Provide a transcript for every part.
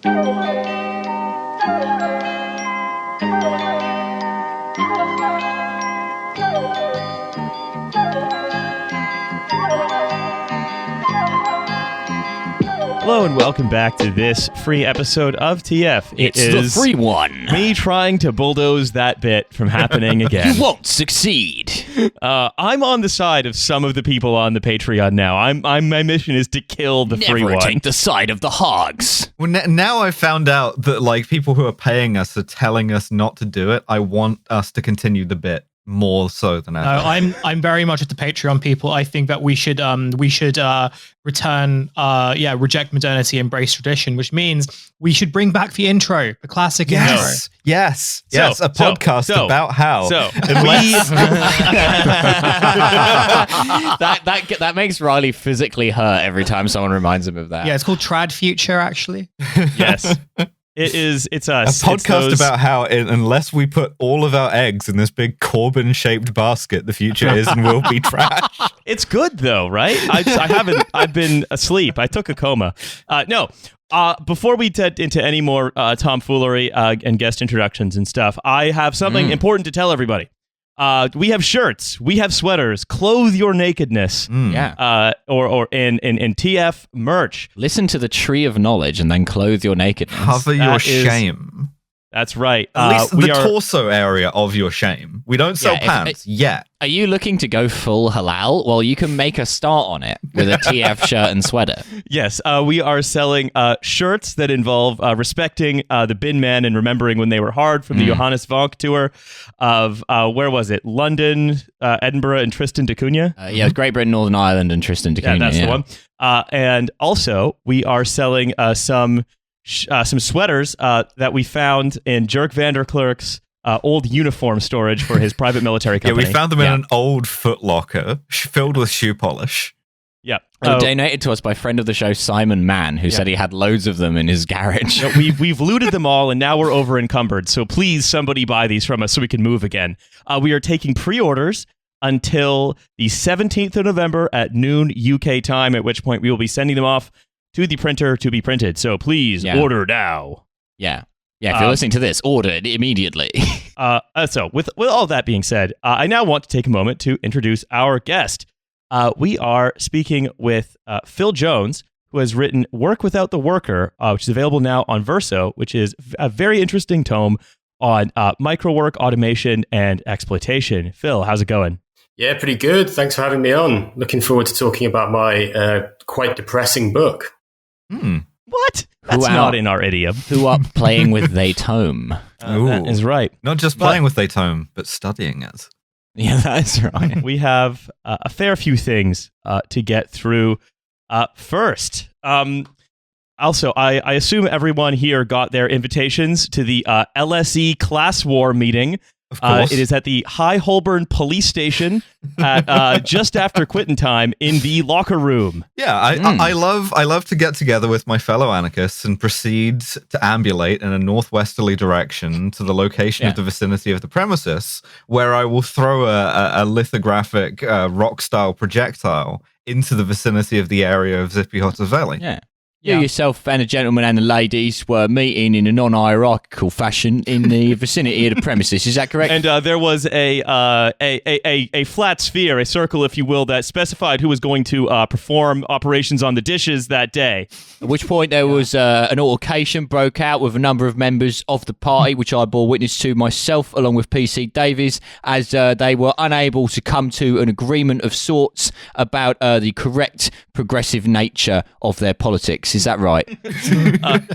Hello and welcome back to this free episode of TF. It's the free one. Me trying to bulldoze that bit from happening again. You won't succeed. I'm on the side of some of the people on the Patreon now. My mission is to kill the free one. Never take the side of the hogs. Well, now I've found out that like people who are paying us are telling us not to do it. I want us to continue the bit more so than ever. No, I'm very much at the Patreon people. I think that we should reject modernity, embrace tradition, which means we should bring back the intro, the classic intro. Yes, a podcast about how. That makes Riley physically hurt every time someone reminds him of that. Yeah, it's called Trashfuture, actually. Yes. It's us. A podcast about how, unless we put all of our eggs in this big Corbin-shaped basket, the future is and will be trash. It's good though, right? I've been asleep. I took a coma. Before we get into any more tomfoolery and guest introductions and stuff, I have something important to tell everybody. We have shirts, we have sweaters, clothe your nakedness. Or in TF merch. Listen to the tree of knowledge and then clothe your nakedness. Cover your shame. That's right. At least the torso area of your shame. We don't sell pants yet. Are you looking to go full halal? Well, you can make a start on it with a TF shirt and sweater. Yes, we are selling shirts that involve respecting the bin men and remembering when they were hard from the Johannes Vonk tour of, where was it? London, Edinburgh, and Tristan da Cunha? Great Britain, Northern Ireland, and Tristan da Cunha. Yeah, that's the one. And also, we are selling some sweaters that we found in Jerk Vanderklerk's old uniform storage for his private military company. Yeah, we found them in an old Foot Locker filled with shoe polish. Yeah. Donated to us by friend of the show, Simon Mann, who said he had loads of them in his garage. We've looted them all, and now we're over encumbered. So please, somebody buy these from us so we can move again. We are taking pre-orders until the 17th of November at noon UK time, at which point we will be sending them off to the printer to be printed. So please order now. Yeah. If you're listening to this, order it immediately. So with all that being said, I now want to take a moment to introduce our guest. We are speaking with Phil Jones, who has written Work Without the Worker, which is available now on Verso, which is a very interesting tome on microwork, automation, and exploitation. Phil, how's it going? Yeah, pretty good. Thanks for having me on. Looking forward to talking about my quite depressing book. What? That's not in our idiom. Who are playing with they tome? That is right. Not just playing with they tome, but studying it. Yeah, that's right. We have a fair few things to get through. First, also, I assume everyone here got their invitations to the LSE class war meeting. Of course. It is at the High Holborn Police Station at just after quitting time in the locker room. Yeah, I love to get together with my fellow anarchists and proceed to ambulate in a northwesterly direction to the location of the vicinity of the premises, where I will throw a lithographic rock-style projectile into the vicinity of the area of Zippy Hotter Valley. Yeah. You yourself and a gentleman and the ladies were meeting in a non-hierarchical fashion in the vicinity of the premises. Is that correct? And there was a flat sphere, a circle, if you will, that specified who was going to perform operations on the dishes that day. At which point there was an altercation broke out with a number of members of the party, which I bore witness to myself, along with PC Davies, as they were unable to come to an agreement of sorts about the correct progressive nature of their politics. Is that right?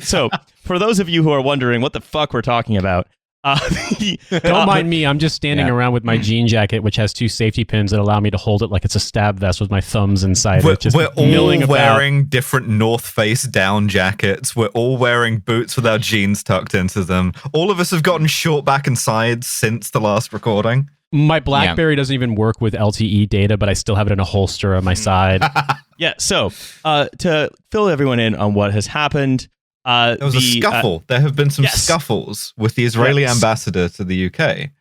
So, for those of you who are wondering what the fuck we're talking about, don't mind me. I'm just standing around with my jean jacket, which has two safety pins that allow me to hold it like it's a stab vest with my thumbs inside. We're all wearing different North Face down jackets. We're all wearing boots with our jeans tucked into them. All of us have gotten short back and sides since the last recording. My BlackBerry doesn't even work with LTE data, but I still have it in a holster on my side. Yeah, so to fill everyone in on what has happened, there was a scuffle. There have been some scuffles with the Israeli ambassador to the UK.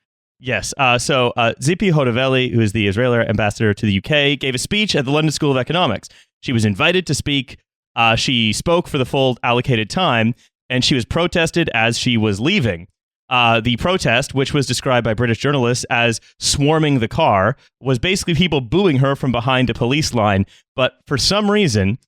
Yes. So Zippy Hotoveli, who is the Israeli ambassador to the UK, gave a speech at the London School of Economics. She was invited to speak. She spoke for the full allocated time. and she was protested as she was leaving. The protest, which was described by British journalists as swarming the car, was basically people booing her from behind a police line. But for some reason,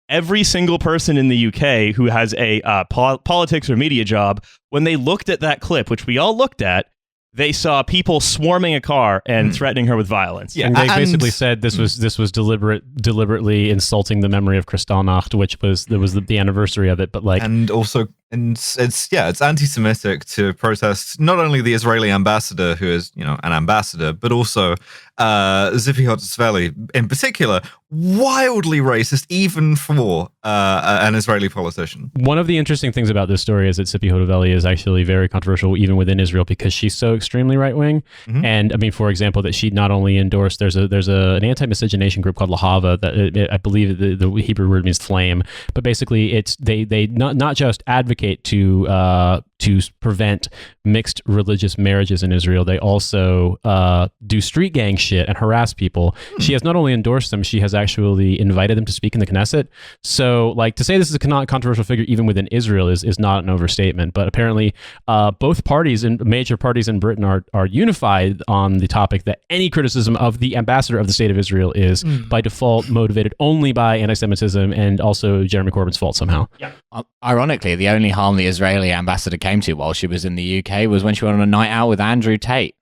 every single person in the UK who has a politics or media job, when they looked at that clip, which we all looked at, they saw people swarming a car and threatening her with violence. Yeah, and they basically said this was deliberately insulting the memory of Kristallnacht, which was the anniversary of it. But and it's anti-Semitic to protest not only the Israeli ambassador, who is an ambassador, but also Zippy Hotzveli in particular, wildly racist, even for an Israeli politician. One of the interesting things about this story is that Zippy Hotzveli is actually very controversial even within Israel because she's so extremely right-wing. Mm-hmm. And I mean, for example, that she not only endorsed, there's an anti-miscegenation group called Lahava that I believe the Hebrew word means flame, but basically it's they not just advocate to prevent mixed religious marriages in Israel. They also do street gang shit and harass people. She has not only endorsed them, she has actually invited them to speak in the Knesset. So, like, to say this is a controversial figure even within Israel is not an overstatement. But apparently, both parties and major parties in Britain are unified on the topic that any criticism of the ambassador of the state of Israel is by default motivated only by anti-Semitism and also Jeremy Corbyn's fault somehow. Yeah. Ironically, the only harm the Israeli ambassador came to while she was in the UK was when she went on a night out with Andrew Tate.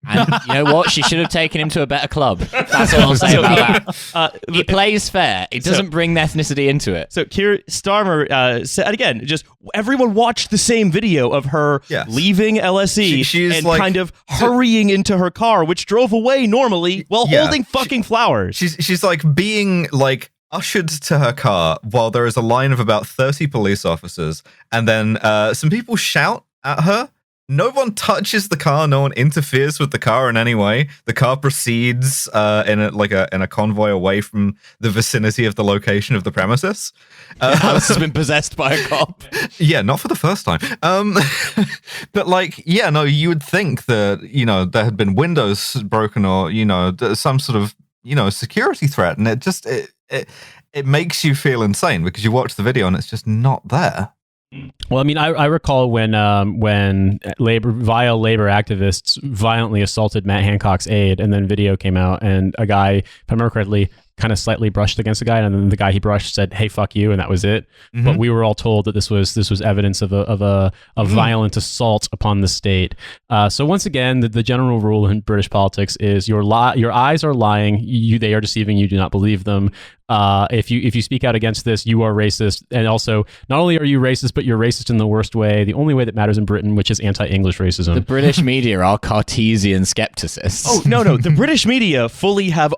And you know what? She should have taken him to a better club. That's all I'll say about that. He plays fair. It doesn't bring ethnicity into it. So Keir Starmer said, again, just everyone watched the same video of her leaving LSE she's and kind of hurrying into her car, which drove away normally while holding fucking flowers. She's like being like ushered to her car while there is a line of about 30 police officers, and then some people shout at her. No one touches the car. No one interferes with the car in any way. The car proceeds in a convoy away from the vicinity of the location of the premises. The house has been possessed by a cop. Yeah, not for the first time. But you would think that there had been windows broken or some sort of security threat, and it makes you feel insane because you watch the video and it's just not there. Well, I mean, I recall when vile labor activists violently assaulted Matt Hancock's aide, and then video came out, and a guy, if I remember correctly, kind of slightly brushed against the guy, and then the guy he brushed said, "Hey, fuck you," and that was it. Mm-hmm. But we were all told that this was evidence of a violent assault upon the state. So once again, the general rule in British politics is your eyes are lying, they are deceiving you. Do not believe them. If you speak out against this, you are racist. And also, not only are you racist, but you're racist in the worst way, the only way that matters in Britain, which is anti-English racism. The British media are Cartesian skepticists. Oh, no. The British media fully have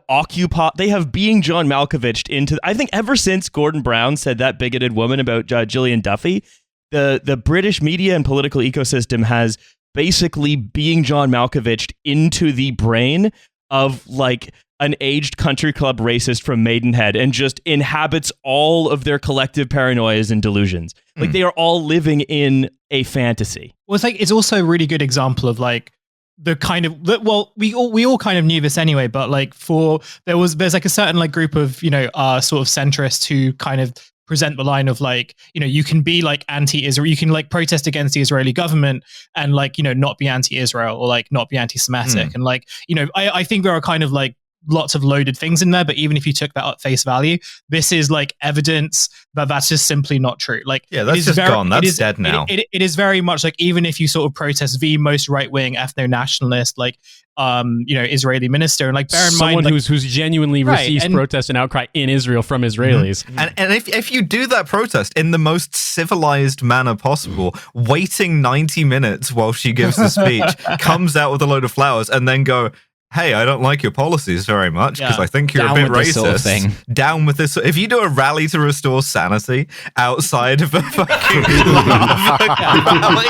they have being John Malkovich into, I think ever since Gordon Brown said that bigoted woman about Gillian Duffy, the British media and political ecosystem has basically being John Malkovich into the brain of like an aged country club racist from Maidenhead and just inhabits all of their collective paranoias and delusions. Like they are all living in a fantasy. Well, it's also a really good example of like the kind of, well, we all kind of knew this anyway, but like there's like a certain like group of, sort of centrists who kind of present the line of like, you can be like anti-Israel, you can like protest against the Israeli government and like, not be anti-Israel or like not be anti-Semitic. And like, I think there are kind of like lots of loaded things in there, but even if you took that at face value, this is like evidence that that's just simply not true. Like, that's just gone. That's dead now. It is very much like, even if you sort of protest the most right-wing ethno-nationalist, like, Israeli minister, and like bear in mind, like, who's genuinely receives protest and outcry in Israel from Israelis. Mm-hmm. And if you do that protest in the most civilized manner possible, waiting 90 minutes while she gives the speech, comes out with a load of flowers, and then go, "Hey, I don't like your policies very much because I think you're a bit racist." Sort of thing. Down with this. If you do a rally to restore sanity outside of a fucking rally,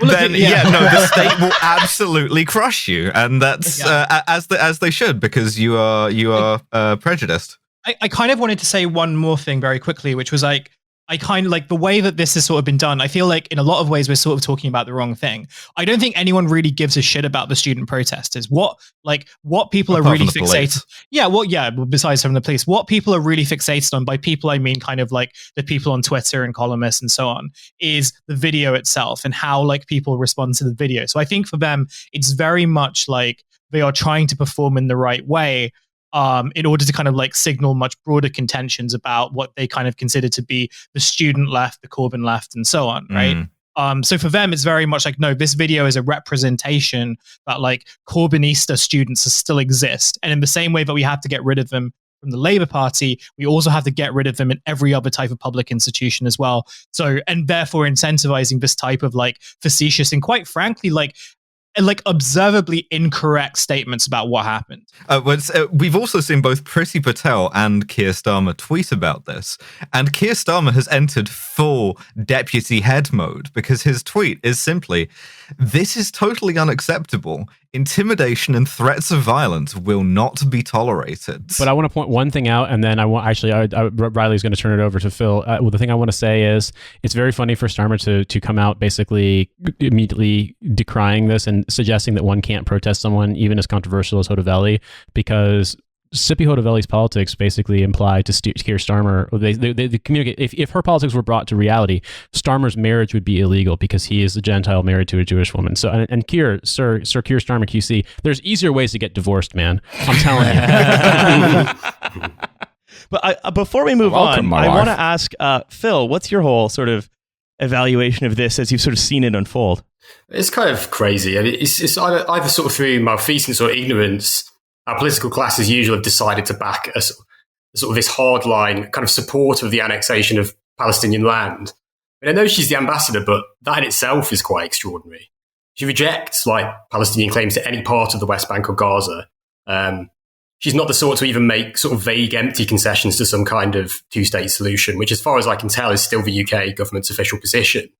then the state will absolutely crush you, and that's as they should, because you are prejudiced. I kind of wanted to say one more thing very quickly, which was like, I kind of like the way that this has sort of been done. I feel like in a lot of ways we're sort of talking about the wrong thing. I don't think anyone really gives a shit about the student protesters. What people are really fixated. Besides from the police, what people are really fixated on, by people I mean kind of like the people on Twitter and columnists and so on, is the video itself and how like people respond to the video. So I think for them, it's very much like they are trying to perform in the right way, in order to kind of like signal much broader contentions about what they kind of consider to be the student left, the Corbyn left, and so on, right? So for them, it's very much like, no, this video is a representation that like Corbynista students still exist. And in the same way that we have to get rid of them from the Labour Party, we also have to get rid of them in every other type of public institution as well. So, and therefore incentivizing this type of like facetious and quite frankly, like observably incorrect statements about what happened. We've also seen both Priti Patel and Keir Starmer tweet about this. And Keir Starmer has entered full deputy head mode because his tweet is simply, "This is totally unacceptable. Intimidation and threats of violence will not be tolerated." But I want to point one thing out, and then Riley's going to turn it over to Phil. Well, the thing I want to say is it's very funny for Starmer to come out basically immediately decrying this and suggesting that one can't protest someone even as controversial as Hodavelli, because Sippy Hodavelli's politics basically imply to Keir Starmer, they communicate, if her politics were brought to reality, Starmer's marriage would be illegal because he is a Gentile married to a Jewish woman. So, and Sir Keir Starmer QC, there's easier ways to get divorced, man. I'm telling you. But before we move on, I want to ask Phil, what's your whole sort of evaluation of this as you've sort of seen it unfold? It's kind of crazy. I mean, it's either sort of through malfeasance or ignorance. Our political class, as usual, have decided to back a sort of this hardline kind of support of the annexation of Palestinian land. I mean, I know she's the ambassador, but that in itself is quite extraordinary. She rejects like Palestinian claims to any part of the West Bank or Gaza. She's not the sort to even make sort of vague, empty concessions to some kind of two-state solution, which, as far as I can tell, is still the UK government's official position.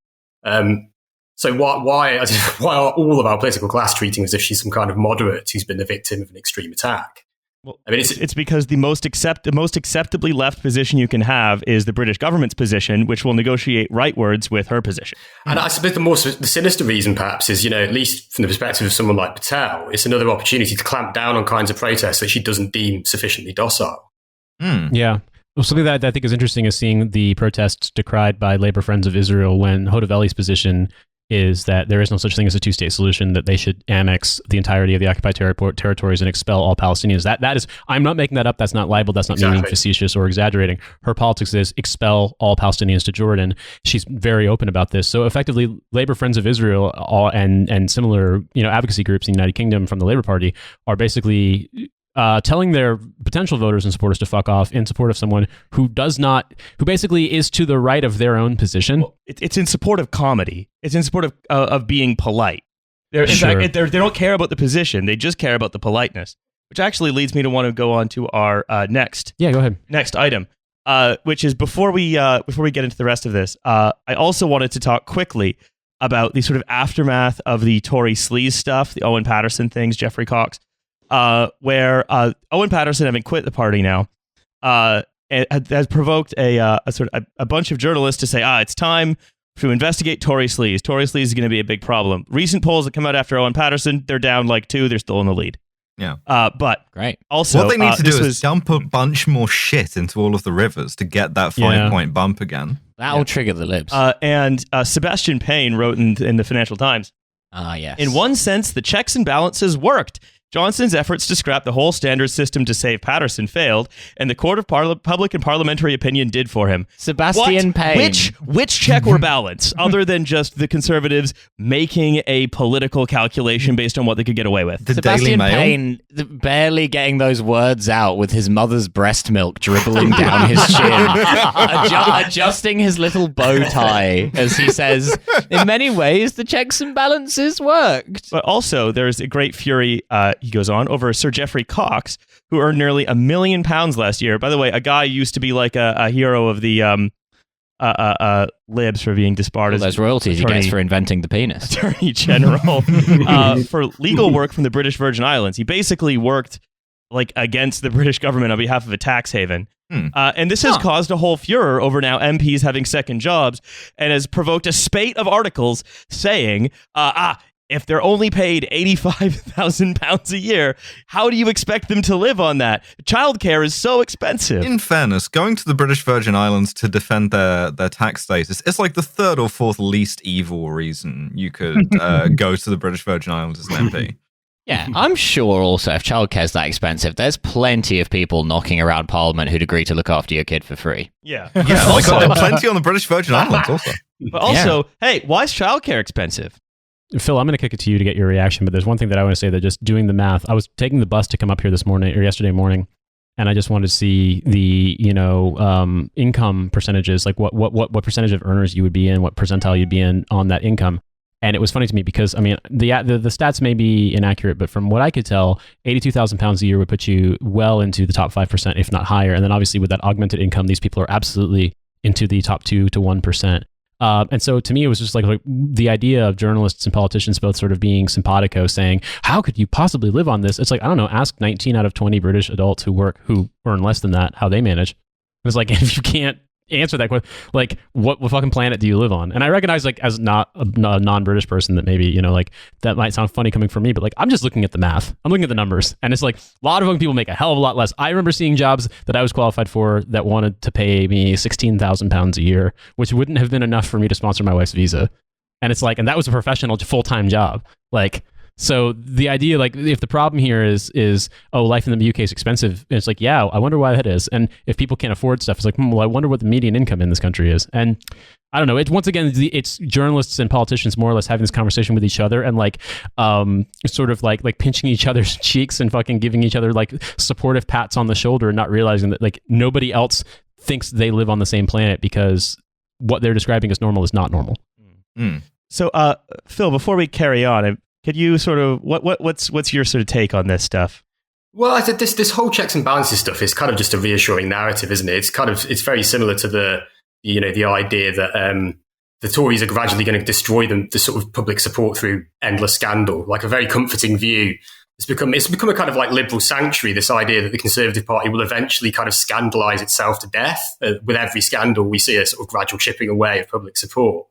So why are all of our political class treating as if she's some kind of moderate who's been the victim of an extreme attack? Well, I mean, it's because the most acceptably left position you can have is the British government's position, which will negotiate rightwards with her position. And I suppose the sinister reason, perhaps, is, at least from the perspective of someone like Patel, it's another opportunity to clamp down on kinds of protests that she doesn't deem sufficiently docile. Yeah. Well, something that I think is interesting is seeing the protests decried by Labour Friends of Israel when Hodavelli's position is that there is no such thing as a two-state solution, that they should annex the entirety of the occupied territories and expel all Palestinians. That is, I'm not making that up. That's not libel. That's not me being facetious or exaggerating. Her politics is expel all Palestinians to Jordan. She's very open about this. So effectively, Labour Friends of Israel and similar advocacy groups in the United Kingdom from the Labour Party are basically telling their potential voters and supporters to fuck off in support of someone who basically is to the right of their own position. Well, it's in support of comedy. It's in support of being polite. In fact, they don't care about the position. They just care about the politeness, which actually leads me to want to go on to our next. Yeah, go ahead. Next item, which is before we get into the rest of this, I also wanted to talk quickly about the sort of aftermath of the Tory sleaze stuff, the Owen Paterson things, Geoffrey Cox. Where Owen Paterson, having quit the party now, has provoked a bunch of journalists to say, it's time to investigate Tory sleaze. Tory sleaze is going to be a big problem. Recent polls that come out after Owen Paterson, they're down like 2. They're still in the lead. Yeah. But great. Also, what they need to do is dump a bunch more shit into all of the rivers to get that 5-point bump again. That'll trigger the libs. And Sebastian Payne wrote in the Financial Times. Yes. In one sense, the checks and balances worked. Johnson's efforts to scrap the whole standard system to save Patterson failed, and the court of public and parliamentary opinion did for him. Sebastian Payne. Which check or balance, other than just the Conservatives making a political calculation based on what they could get away with? The Sebastian Daily Mail? Payne barely getting those words out with his mother's breast milk dribbling down his chin, adjusting his little bow tie as he says, in many ways, the checks and balances worked. But also, there's a great fury, he goes on, over Sir Geoffrey Cox, who earned nearly £1 million last year. By the way, a guy used to be like a hero of the libs for being disbarred as those royalties he gets for inventing the penis. Attorney General for legal work from the British Virgin Islands. He basically worked like against the British government on behalf of a tax haven. And this has caused a whole furor over now MPs having second jobs, and has provoked a spate of articles saying, if they're only paid £85,000 a year, how do you expect them to live on that? Childcare is so expensive. In fairness, going to the British Virgin Islands to defend their tax status, it's like the third or fourth least evil reason you could go to the British Virgin Islands as an MP. Yeah, I'm sure also if childcare's that expensive, there's plenty of people knocking around Parliament who'd agree to look after your kid for free. Yeah. Yeah, like plenty on the British Virgin Islands also. But also, hey, why is childcare expensive? Phil, I'm going to kick it to you to get your reaction, but there's one thing that I want to say that just doing the math, I was taking the bus to come up here this morning or yesterday morning, and I just wanted to see the, income percentages, like what percentage of earners you would be in, what percentile you'd be in on that income. And it was funny to me because, I mean, the stats may be inaccurate, but from what I could tell, £82,000 a year would put you well into the top 5%, if not higher. And then obviously with that augmented income, these people are absolutely into the top 2 to 1%. And so to me, it was just like the idea of journalists and politicians both sort of being simpatico, saying, how could you possibly live on this? It's like, I don't know, ask 19 out of 20 British adults who earn less than that, how they manage. It's like, if you can't answer that question, like what fucking planet do you live on? And I recognize, like, as not a non-British person, that maybe, like that might sound funny coming from me, but like I'm just looking at the math, I'm looking at the numbers, and it's like a lot of young people make a hell of a lot less. I remember seeing jobs that I was qualified for that wanted to pay me £16,000 a year, which wouldn't have been enough for me to sponsor my wife's visa. And it's like, and that was a professional full-time job. Like, so the idea, like, if the problem here is life in the UK is expensive, it's like, yeah, I wonder why that is. And if people can't afford stuff, it's like, well, I wonder what the median income in this country is. And I don't know. Once again, it's journalists and politicians more or less having this conversation with each other and like, sort of like pinching each other's cheeks and fucking giving each other like supportive pats on the shoulder and not realizing that like nobody else thinks they live on the same planet because what they're describing as normal is not normal. So, Phil, before we carry on, could you sort of what's your sort of take on this stuff? Well, I said this whole checks and balances stuff is kind of just a reassuring narrative, isn't it? It's very similar to the idea that the Tories are gradually going to destroy the sort of public support through endless scandal, like a very comforting view. It's become a kind of like liberal sanctuary, this idea that the Conservative Party will eventually kind of scandalise itself to death. With every scandal, we see a sort of gradual chipping away of public support.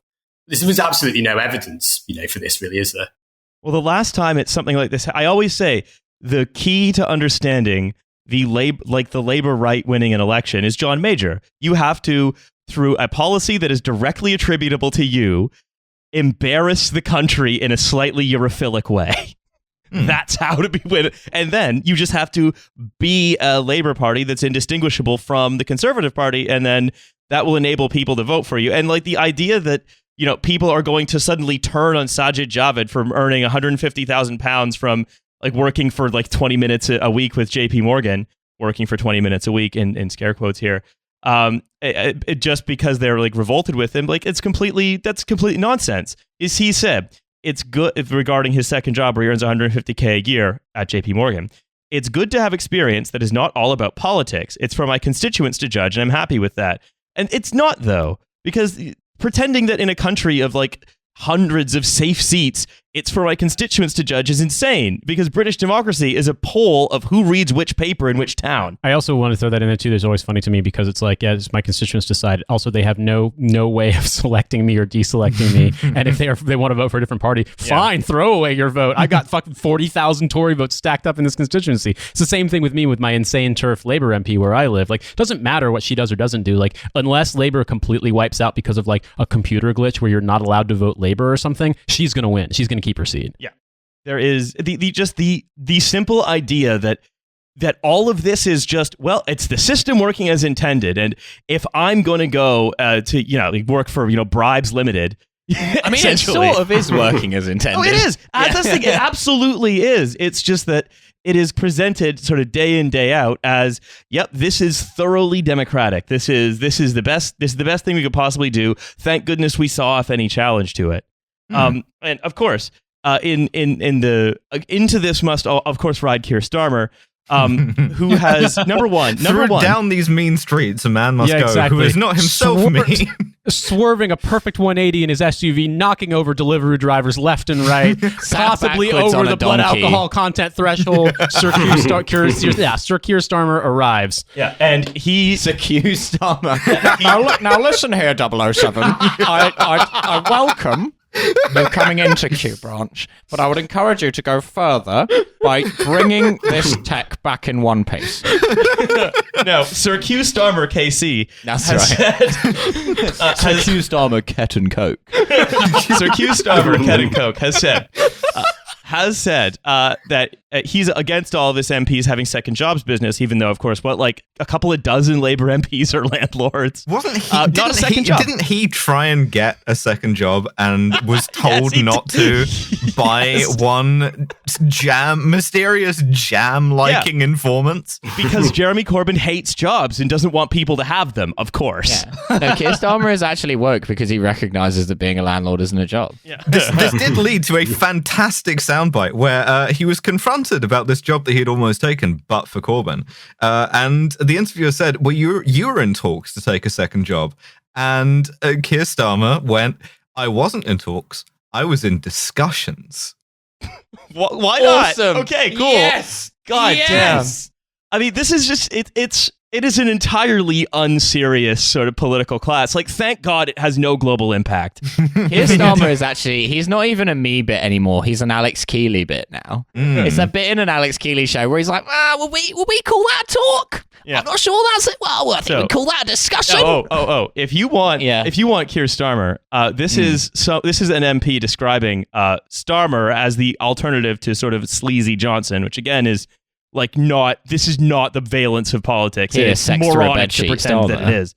There's absolutely no evidence, for this, really, is there? Well, the last time it's something like this, I always say the key to understanding the Labour right winning an election is John Major. You have to, through a policy that is directly attributable to you, embarrass the country in a slightly Europhilic way. That's how to be win. And then you just have to be a Labour Party that's indistinguishable from the Conservative Party, and then that will enable people to vote for you. And like the idea that people are going to suddenly turn on Sajid Javid from earning £150,000 from like working for like 20 minutes a week with JP Morgan, working for 20 minutes a week in scare quotes here. Just because they're like revolted with him, like that's completely nonsense. As he said, it's good regarding his second job where he earns $150K a year at JP Morgan. It's good to have experience that is not all about politics. It's for my constituents to judge, and I'm happy with that. And it's not, though, because pretending that in a country of like hundreds of safe seats, it's for my constituents to judge is insane, because British democracy is a poll of who reads which paper in which town. I also want to throw that in there too. There's always funny to me because it's like, yeah, it's my constituents decide. Also, they have no way of selecting me or deselecting me. And if they want to vote for a different party, fine, throw away your vote. I got fucking 40,000 Tory votes stacked up in this constituency. It's the same thing with me with my insane turf Labour MP where I live. Like, doesn't matter what she does or doesn't do. Like, unless Labour completely wipes out because of like a computer glitch where you're not allowed to vote Labour or something, she's going to win. She's going to keep her seat. Yeah. There is the simple idea that all of this is just, well, it's the system working as intended. And if I'm going to go to work for Bribes Limited, I mean, it sort of is working as intended. Oh, it is. That's the thing. It absolutely is. It's just that it is presented sort of day in, day out as, yep, this is thoroughly democratic. This is the best. This is the best thing we could possibly do. Thank goodness we saw off any challenge to it. And of course, into this must of course ride Keir Starmer, who has number one. Down these mean streets, a man must Yeah, go exactly. who is not himself mean. Swerving a perfect 180 in his SUV, knocking over delivery drivers left and right, possibly backwards over on a the blood donkey. alcohol content threshold. Sir Keir Starmer arrives. Yeah, and Sir Keir Starmer. now listen here, 007. I welcome you coming into Q Branch, but I would encourage you to go further by bringing this tech back in one piece. no, Sir Keir Starmer KC That's has right. said, Sir Keir Starmer, Ket and Coke. Sir Keir Starmer, Ken and Coke, has said that he's against all of this MPs having second jobs business, even though, of course, a couple of dozen Labour MPs are landlords. Wasn't he? Not a second job. Didn't he try and get a second job and was told he not did. to by one mysterious jam-liking informant? Because Jeremy Corbyn hates jobs and doesn't want people to have them, of course. Yeah. No, Keir Starmer is actually woke because he recognises that being a landlord isn't a job. Yeah. This did lead to a fantastic soundbite where he was confronted about this job that he had almost taken, but for Corbyn. And the interviewer said, well, you were in talks to take a second job. And Keir Starmer went, I wasn't in talks. I was in discussions. Why not? Awesome. Okay, cool. Yes. God Yes. damn. I mean, this is just, it is an entirely unserious sort of political class. Like, thank God it has no global impact. Keir Starmer is actually, he's not even a me bit anymore. He's an Alex Keeley bit now. It's a bit in an Alex Keeley show where he's like, will we call that a talk? Yeah. I'm not sure that's it. Well, I think we call that a discussion. If you want Keir Starmer, this is an MP describing Starmer as the alternative to sort of sleazy Johnson, which again is this is not the valence of politics. Yeah, it's sex to a moronic bed to sheet, pretend that it is.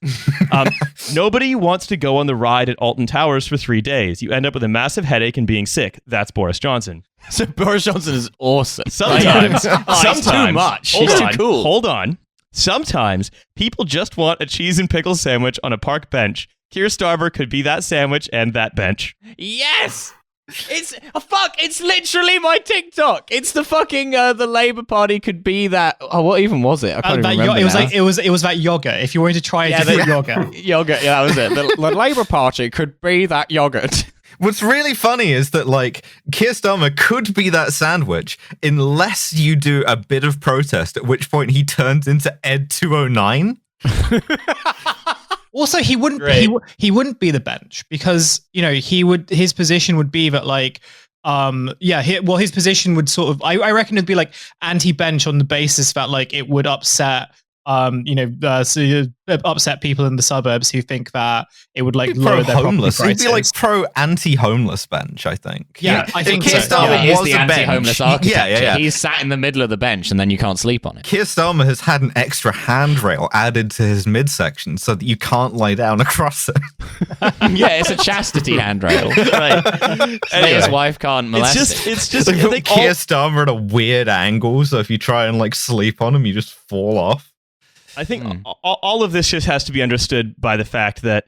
Nobody wants to go on the ride at Alton Towers for 3 days. You end up with a massive headache and being sick. That's Boris Johnson. So Boris Johnson is awesome. Sometimes, he's too much. He's too cool. Hold on. Sometimes people just want a cheese and pickle sandwich on a park bench. Keir Starmer could be that sandwich and that bench. Yes. It's literally my TikTok. It's the fucking the Labour Party could be that. Oh, what even was it? I can't even remember. It was that yogurt. If you wanted to try a different yogurt. Yogurt, yeah, that was it. The Labour Party could be that yogurt. What's really funny is that, Keir Starmer could be that sandwich unless you do a bit of protest, at which point he turns into Ed 209. Also, he wouldn't be the bench because his position would be that his position would sort of I reckon it'd be like anti-bench on the basis that it would upset upset people in the suburbs who think that it would lower their property prices. He'd be pro anti-homeless bench, I think. Yeah, I think Keir so. Starmer Is was the a anti-homeless bench. architecture. Yeah. He's sat in the middle of the bench and then you can't sleep on it. Keir Starmer has had an extra handrail added to his midsection so that you can't lie down across it. Yeah, it's a chastity handrail. Right. So his wife can't molest it. It's just They I put think Keir Starmer at a weird angle, so if you try and sleep on him, you just fall off. I think all of this just has to be understood by the fact that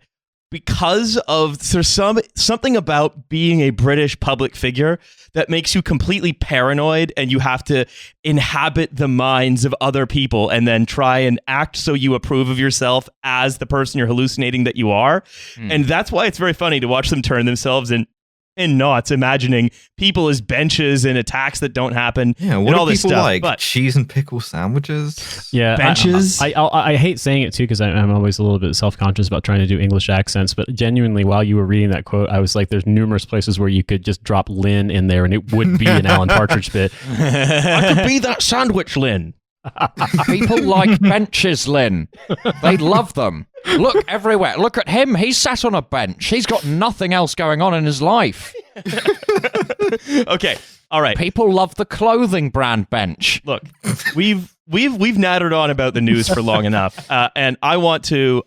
because there's something about being a British public figure that makes you completely paranoid, and you have to inhabit the minds of other people and then try and act so you approve of yourself as the person you're hallucinating that you are. And that's why it's very funny to watch them turn themselves in knots, imagining people as benches and attacks that don't happen. Yeah, what and do all this people stuff. like? But Cheese and pickle sandwiches? Yeah, benches. I hate saying it too because I'm always a little bit self-conscious about trying to do English accents. But genuinely, while you were reading that quote, I was like, "There's numerous places where you could just drop Lynn in there, and it would be an Alan Partridge bit." I could be that sandwich, Lynn. People like benches, Lynn. They love them. Look everywhere. Look at him. He's sat on a bench. He's got nothing else going on in his life. Okay. All right. People love the clothing brand bench. Look, we've nattered on about the news for long enough, and I want to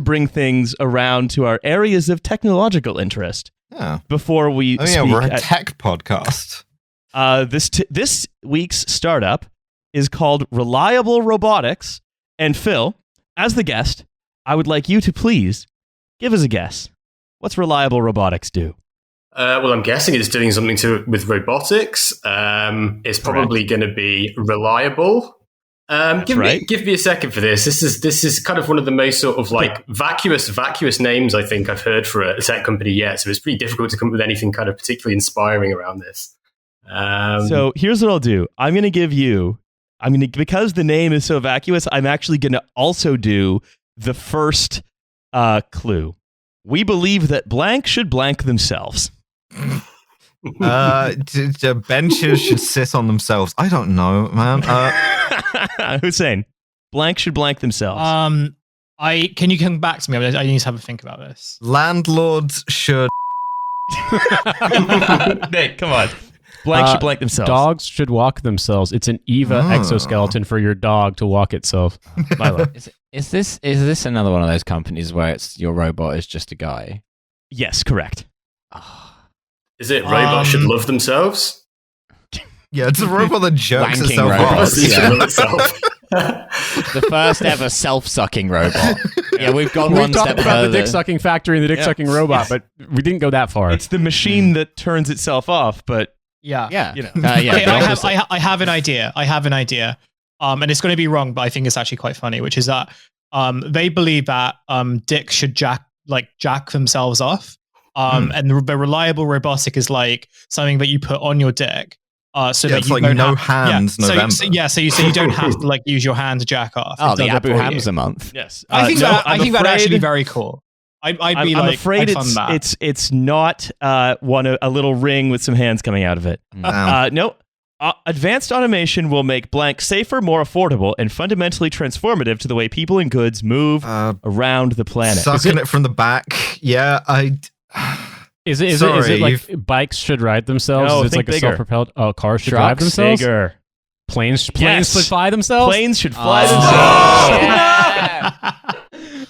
bring things around to our areas of technological interest. Yeah. Before we speak we're a tech podcast. This week's startup is called Reliable Robotics, and Phil, as the guest, I would like you to please give us a guess. What's Reliable Robotics do? Well, I'm guessing it's doing something with robotics. It's probably going to be reliable. Give me a second for this. This is kind of one of the most sort of like vacuous names I think I've heard for a tech company yet. So it's pretty difficult to come up with anything kind of particularly inspiring around this. So here's what I'll do. Because the name is so vacuous, I'm actually going to also do the first clue. We believe that blank should blank themselves. Benches should sit on themselves. I don't know, man. Hussein, blank should blank themselves. Can you come back to me? I need to have a think about this. Landlords should. Nate, come on. Blank should blank themselves. Dogs should walk themselves. It's an EVA exoskeleton for your dog to walk itself. Milo. Is this another one of those companies where it's your robot is just a guy? Yes, correct. Is it robots should love themselves? Yeah, it's a robot that jerks Wanking itself robots. off. The first ever self-sucking robot. Yeah, we've gone one We've talked step about further. the dick-sucking factory and the dick-sucking robot, but we didn't go that far. It's the machine that turns itself off, but Yeah. you know. I have an idea. And it's going to be wrong, but I think it's actually quite funny, which is that they believe that dicks should jack themselves off. And the reliable robotic is like something that you put on your dick. So that it's you like don't no have, hands November. So you don't have to like use your hand to jack off. Oh, It the does it Abu for you. Hamza month. Yes. I think I'm that actually be afraid- very cool. I'd be I'm like, afraid I'd fund that. it's not a little ring with some hands coming out of it. No. Advanced automation will make blank safer, more affordable, and fundamentally transformative to the way people and goods move around the planet. Sucking it from the back. Yeah, Is it like bikes should ride themselves? No, It's think like a bigger. self-propelled cars should Trucks? drive themselves? Bigger. Planes Yes. should fly themselves? Planes should fly Yeah.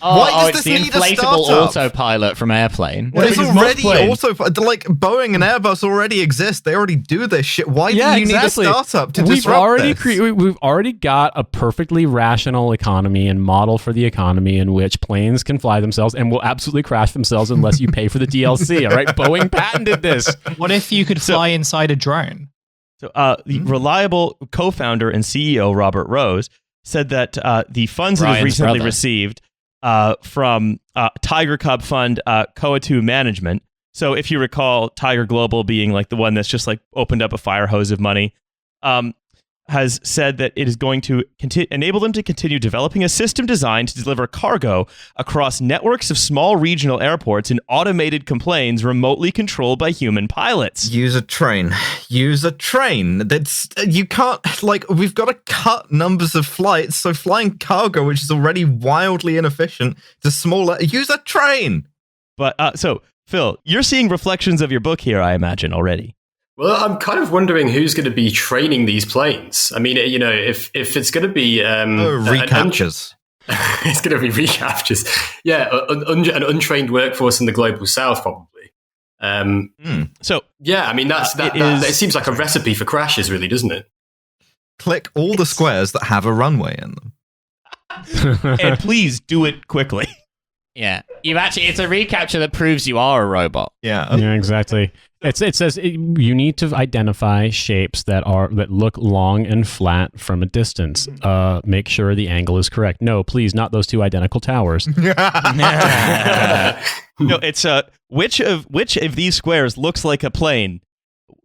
Why does it's this the need a inflatable startup? autopilot from Airplane. There's because already most planes- like Boeing and Airbus already exist. They already do this shit. Why do you need a startup to We've disrupt already this? we've already got a perfectly rational economy and model for the economy in which planes can fly themselves and will absolutely crash themselves unless you pay for the DLC. All right, Boeing patented this. What if you could fly inside a drone? So, the reliable co-founder and CEO Robert Rose said that the funds that Ryan's have recently brother. received from Tiger Cub Fund Coatu Management. So, if you recall, Tiger Global being like the one that's just like opened up a fire hose of money, has said that it is going to enable them to continue developing a system designed to deliver cargo across networks of small regional airports in automated planes remotely controlled by human pilots. Use a train. That's you can't we've got to cut numbers of flights. So flying cargo, which is already wildly inefficient, to smaller. Use a train. But so Phil, you're seeing reflections of your book here, I imagine already. Well, I'm kind of wondering who's going to be training these planes. I mean, if it's going to be Recaptures. it's going to be recaptures. Yeah, an untrained workforce in the global south, probably. So yeah, I mean it seems like a recipe for crashes, really, doesn't it? Click all the squares that have a runway in them. and please do it quickly. Yeah, it's a recapture that proves you are a robot. Yeah. Yeah, exactly. It says you need to identify shapes that look long and flat from a distance. Make sure the angle is correct. No, please, not those two identical towers. No, it's which of these squares looks like a plane?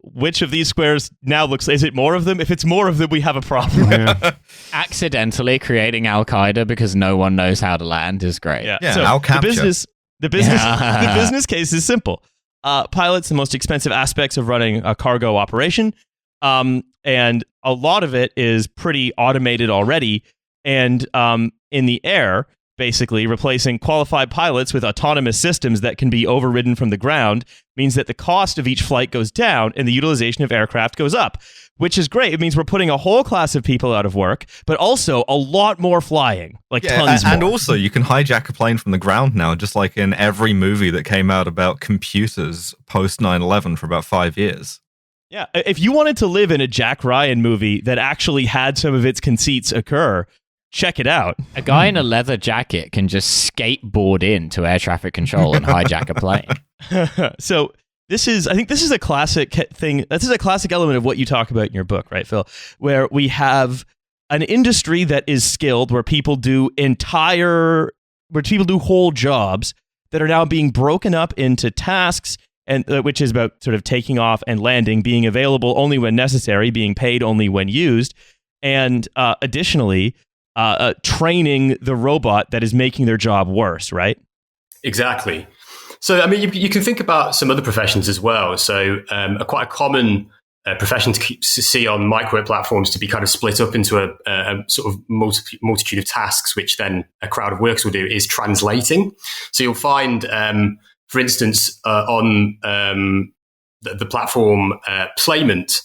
Which of these squares now looks? Is it more of them? If it's more of them, we have a problem. Yeah. Accidentally creating Al Qaeda because no one knows how to land is great. Yeah, So I'll capture. the business case is simple. Pilots, the most expensive aspects of running a cargo operation, and a lot of it is pretty automated already. And in the air, basically replacing qualified pilots with autonomous systems that can be overridden from the ground means that the cost of each flight goes down and the utilization of aircraft goes up, which is great. It means we're putting a whole class of people out of work, but also a lot more flying, tons more. And also, you can hijack a plane from the ground now, just like in every movie that came out about computers post 9/11 for about 5 years. Yeah, if you wanted to live in a Jack Ryan movie that actually had some of its conceits occur, check it out. A guy in a leather jacket can just skateboard into air traffic control and hijack a plane. So I think this is a classic thing. This is a classic element of what you talk about in your book, right, Phil? Where we have an industry that is skilled, where people do whole jobs that are now being broken up into tasks, and which is about sort of taking off and landing, being available only when necessary, being paid only when used, and additionally, training the robot that is making their job worse, right? Exactly. So, I mean, you can think about some other professions as well. So, quite a common profession to see on microwork platforms to be kind of split up into a sort of multitude of tasks, which then a crowd of workers will do, is translating. So you'll find, for instance, on the platform Playment,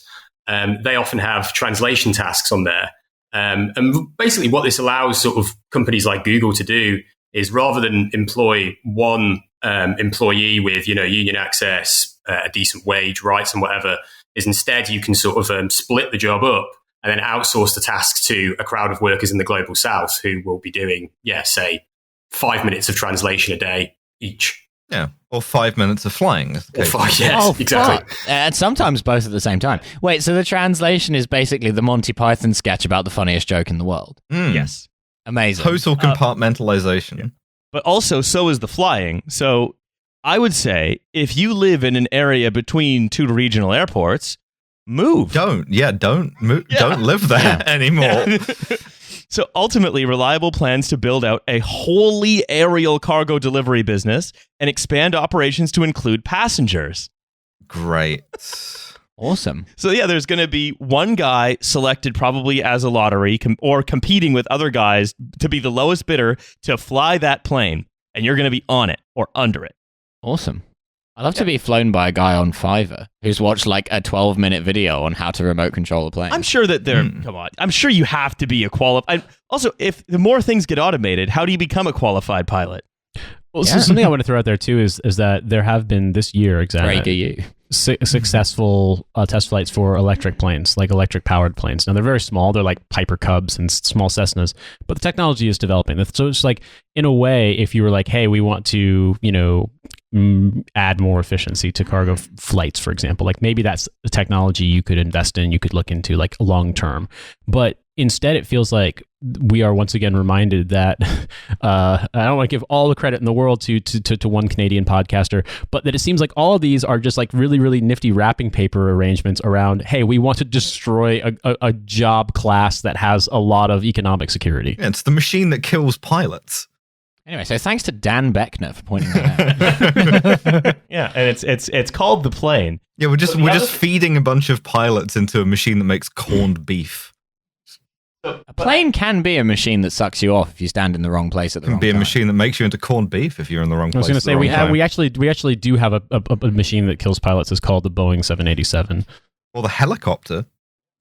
they often have translation tasks on there. And basically what this allows sort of companies like Google to do is, rather than employ one employee with, union access, a decent wage, rights and whatever, is instead you can sort of split the job up and then outsource the tasks to a crowd of workers in the global south who will be doing, say, 5 minutes of translation a day each. Yeah, or 5 minutes of flying. Or five, yes, exactly. And sometimes both at the same time. Wait, so the translation is basically the Monty Python sketch about the funniest joke in the world? Yes. Amazing. Total compartmentalization. Yeah. But also, so is the flying. So I would say, if you live in an area between two regional airports, move. Don't move. Yeah. Don't live there anymore. Yeah. So ultimately, Reliable plans to build out a wholly aerial cargo delivery business and expand operations to include passengers. Great. Awesome. So yeah, there's going to be one guy selected probably as a lottery or competing with other guys to be the lowest bidder to fly that plane. And you're going to be on it or under it. Awesome. I'd love to be flown by a guy on Fiverr who's watched like a 12-minute video on how to remote control a plane. I'm sure that come on. I'm sure you have to be a qualified. Also, if the more things get automated, how do you become a qualified pilot? Well, so something I want to throw out there too is that there have been this year successful test flights for electric planes, like electric powered planes. Now they're very small; they're like Piper Cubs and small Cessnas, but the technology is developing. So it's like, in a way, if you were like, "Hey, we want to, add more efficiency to cargo flights," for example, like maybe that's the technology you could invest in, you could look into like long term, but instead, it feels like we are once again reminded that I don't want to give all the credit in the world to one Canadian podcaster, but that it seems like all of these are just like really, really nifty wrapping paper arrangements around, hey, we want to destroy a job class that has a lot of economic security. Yeah, it's the machine that kills pilots. Anyway, so thanks to Dan Beckner for pointing that out. Yeah, and it's called the plane. Yeah, we're just feeding a bunch of pilots into a machine that makes corned beef. A plane can be a machine that sucks you off if you stand in the wrong place at the wrong time. It can be a machine that makes you into corned beef if you're in the wrong place. I was going to say we actually do have a machine that kills pilots. It's called the Boeing 787. Or the helicopter.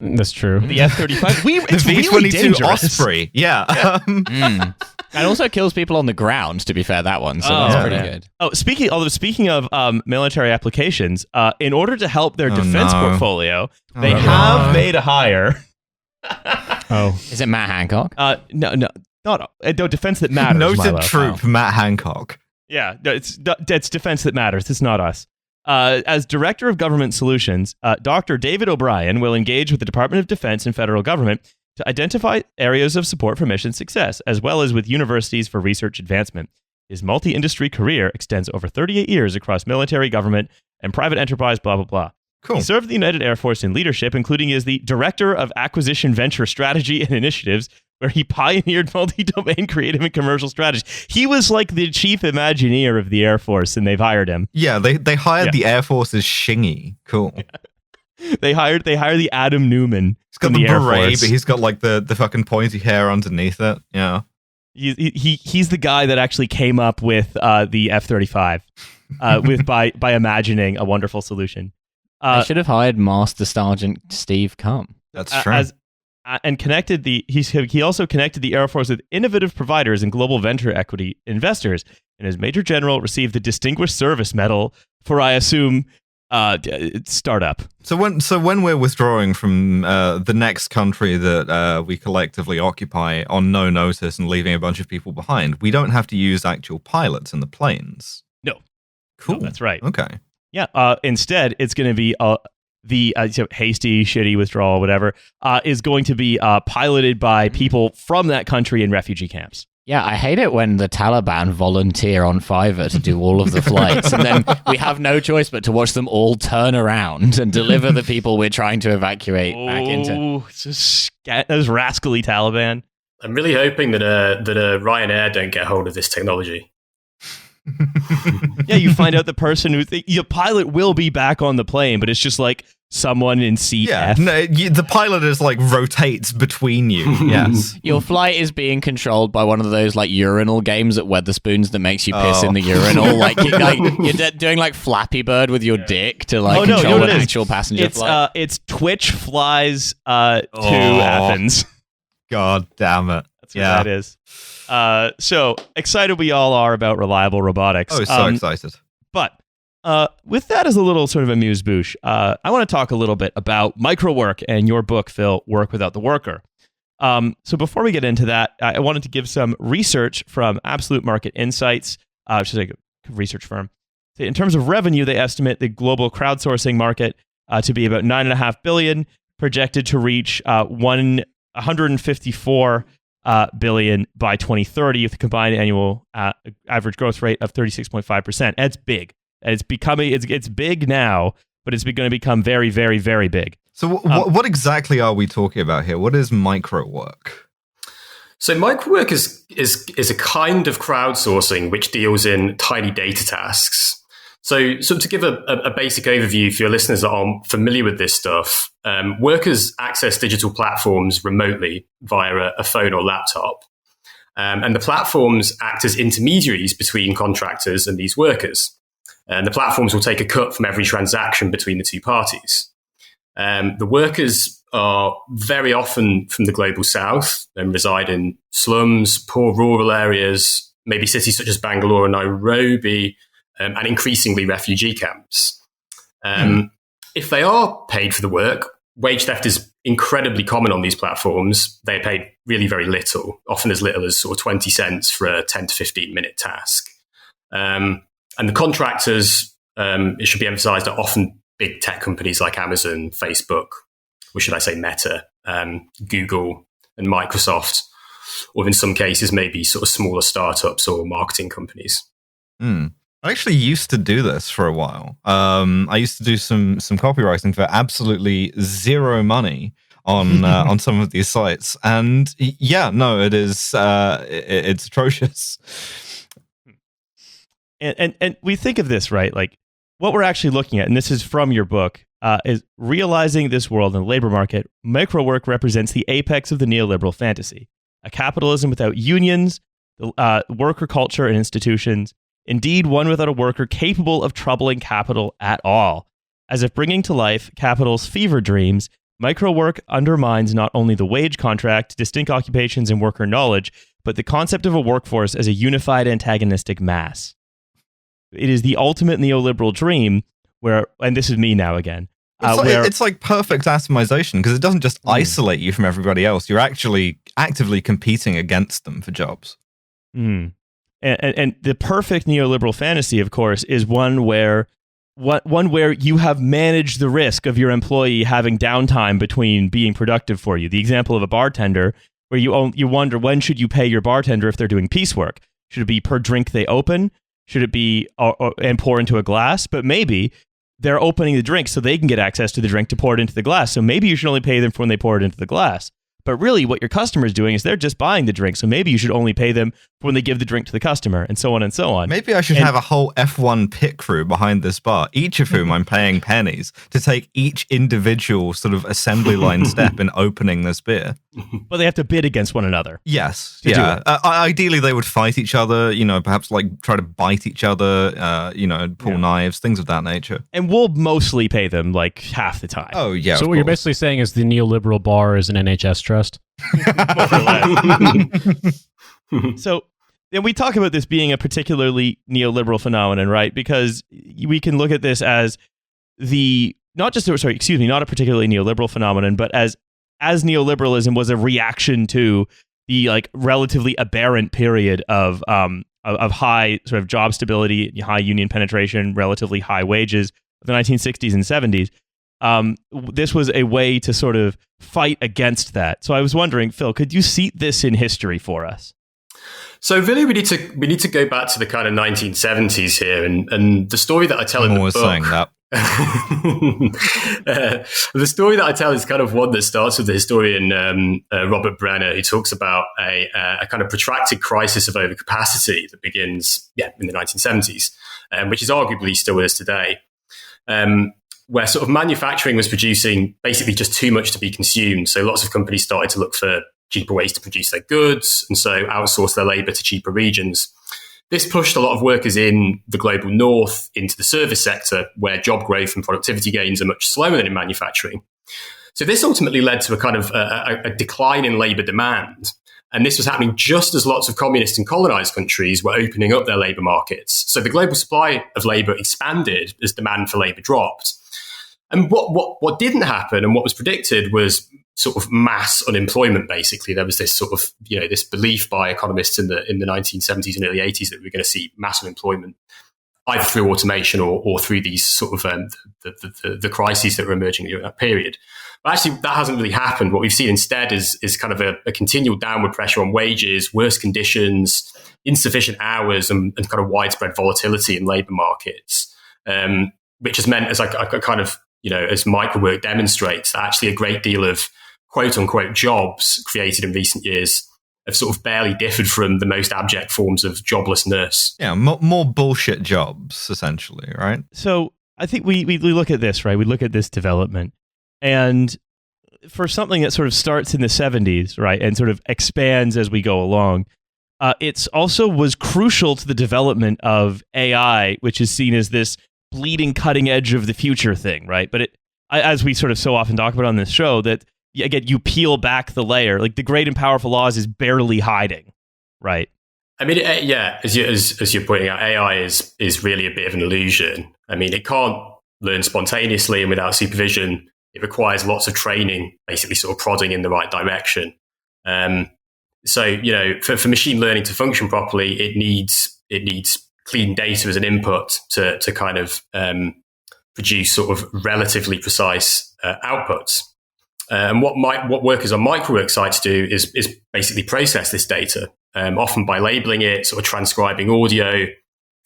That's true. The F-35. It's the V-22 really dangerous. Osprey. Yeah. And also kills people on the ground, to be fair, that one. So that's pretty good. Oh, speaking of military applications, in order to help their defense portfolio, they have made a hire. Is it Matt Hancock? No, defense that matters. Noted troop Matt Hancock. Yeah, it's defense that matters. It's not us. As Director of Government Solutions, Dr. David O'Brien will engage with the Department of Defense and federal government to identify areas of support for mission success, as well as with universities for research advancement. His multi-industry career extends over 38 years across military, government, and private enterprise, blah, blah, blah. Cool. He served the United Air Force in leadership, including as the Director of Acquisition Venture Strategy and Initiatives, where he pioneered multi-domain creative and commercial strategy. He was like the chief Imagineer of the Air Force, and they've hired him. Yeah, they hired the Air Force's Shingy. Cool. Yeah. They hired the Adam Newman. He's got the beret, but he's got like the fucking pointy hair underneath it. Yeah. He's the guy that actually came up with the F-35 by imagining a wonderful solution. I should have hired Master Sergeant Steve Cum. That's true. He also connected the Air Force with innovative providers and global venture equity investors. And as Major General received the Distinguished Service Medal for, I assume, startup. So when we're withdrawing from the next country that we collectively occupy on no notice and leaving a bunch of people behind, we don't have to use actual pilots in the planes. No. Cool. No, that's right. Okay. Yeah. Instead, it's going to be the hasty, shitty withdrawal, whatever, is going to be piloted by people from that country in refugee camps. Yeah, I hate it when the Taliban volunteer on Fiverr to do all of the flights, and then we have no choice but to watch them all turn around and deliver the people we're trying to evacuate back into. Oh, those rascally Taliban. I'm really hoping that Ryanair don't get hold of this technology. Yeah, you find out the person your pilot will be back on the plane, but it's just like someone in seat F. No, the pilot is like rotates between you. Yes. Your flight is being controlled by one of those like urinal games at Weatherspoons that makes you piss in the urinal. Like you're doing like Flappy Bird with your dick to like control an actual passenger flight. It's Twitch flies to Athens. God damn it. That's what that is. So excited we all are about reliable robotics. Oh, so excited. But with that as a little sort of amuse-bouche, I want to talk a little bit about Microwork and your book, Phil, Work Without the Worker. So before we get into that, I wanted to give some research from Absolute Market Insights, which is like a research firm. In terms of revenue, they estimate the global crowdsourcing market to be about $9.5 billion, projected to reach 154 billion by 2030 with a combined annual average growth rate of 36.5%. That's big. It's big now, but it's going to become very, very, very big. So what exactly are we talking about here? What is Microwork? So Microwork is a kind of crowdsourcing which deals in tiny data tasks. So to give a basic overview for your listeners that aren't familiar with this stuff, workers access digital platforms remotely via a phone or laptop. And the platforms act as intermediaries between contractors and these workers. And the platforms will take a cut from every transaction between the two parties. The workers are very often from the global south and reside in slums, poor rural areas, maybe cities such as Bangalore and Nairobi, and increasingly refugee camps. If they are paid for the work, wage theft is incredibly common on these platforms. They are paid really very little, often as little as sort of 20 cents for a 10 to 15 minute task. And the contractors, it should be emphasized, are often big tech companies like Amazon, Facebook, or should I say Meta, Google and Microsoft, or in some cases, maybe sort of smaller startups or marketing companies. I actually used to do this for a while. I used to do some copywriting for absolutely zero money on some of these sites, and it is it's atrocious. And we think of this, right? Like what we're actually looking at, and this is from your book, is realizing this world in the labor market. Microwork represents the apex of the neoliberal fantasy, a capitalism without unions, worker culture and institutions. Indeed, one without a worker capable of troubling capital at all. As if bringing to life capital's fever dreams, Microwork undermines not only the wage contract, distinct occupations, and worker knowledge, but the concept of a workforce as a unified antagonistic mass. It is the ultimate neoliberal dream where, and this is me now again, it's like perfect atomization because it doesn't just isolate you from everybody else. You're actually actively competing against them for jobs. And the perfect neoliberal fantasy, of course, is one where you have managed the risk of your employee having downtime between being productive for you. The example of a bartender, where you wonder, when should you pay your bartender if they're doing piecework? Should it be per drink they open? Should it be and pour into a glass? But maybe they're opening the drink so they can get access to the drink to pour it into the glass. So maybe you should only pay them for when they pour it into the glass. But really what your customer is doing is they're just buying the drink. So maybe you should only pay them for when they give the drink to the customer, and so on and so on. Maybe I should have a whole F1 pit crew behind this bar, each of whom I'm paying pennies to take each individual sort of assembly line step in opening this beer. But they have to bid against one another. Yes. Yeah. Ideally, they would fight each other, perhaps like try to bite each other, pull knives, things of that nature. And we'll mostly pay them like half the time. Oh, yeah. So what you're basically saying is the neoliberal bar is an NHS trust? More or less. So then we talk about this being a particularly neoliberal phenomenon, right? Because we can look at this as not a particularly neoliberal phenomenon, but as neoliberalism was a reaction to the like relatively aberrant period of high sort of job stability, high union penetration, relatively high wages of the 1960s and 70s. this was a way to sort of fight against that. So I was wondering, Phil, could you seat this in history for us? So really, we need to go back to the kind of 1970s here, and the story that I tell in the book. Saying that. The story that I tell is kind of one that starts with the historian Robert Brenner, who talks about a kind of protracted crisis of overcapacity that begins in the 1970s, which is arguably still with us today, where sort of manufacturing was producing basically just too much to be consumed. So lots of companies started to look for cheaper ways to produce their goods, and so outsource their labor to cheaper regions. This pushed a lot of workers in the global north into the service sector, where job growth and productivity gains are much slower than in manufacturing. So this ultimately led to a kind of a decline in labor demand. And this was happening just as lots of communist and colonized countries were opening up their labor markets. So the global supply of labor expanded as demand for labor dropped. And what didn't happen and what was predicted was sort of mass unemployment. Basically, there was this sort of this belief by economists in the 1970s and early 80s that we were going to see mass unemployment either through automation or through these sort of the crises that were emerging during that period. But actually, that hasn't really happened. What we've seen instead is kind of a continual downward pressure on wages, worse conditions, insufficient hours, and kind of widespread volatility in labour markets, which has meant, as I kind of as Microwork demonstrates, that actually a great deal of quote unquote jobs created in recent years have sort of barely differed from the most abject forms of joblessness. Yeah, more bullshit jobs, essentially, right? So I think we look at this, right? We look at this development, and for something that sort of starts in the 70s, right, and sort of expands as we go along, it's also was crucial to the development of AI, which is seen as this bleeding cutting edge of the future thing, right? But as we sort of so often talk about on this show, that again, you peel back the layer, like the great and powerful laws is barely hiding, right? I mean, as you're pointing out, AI is really a bit of an illusion. I mean, it can't learn spontaneously and without supervision. It requires lots of training, basically sort of prodding in the right direction. So for machine learning to function properly, it needs clean data as an input to kind of produce sort of relatively precise outputs. And what workers on Microwork sites do is basically process this data, often by labeling it, sort of transcribing audio,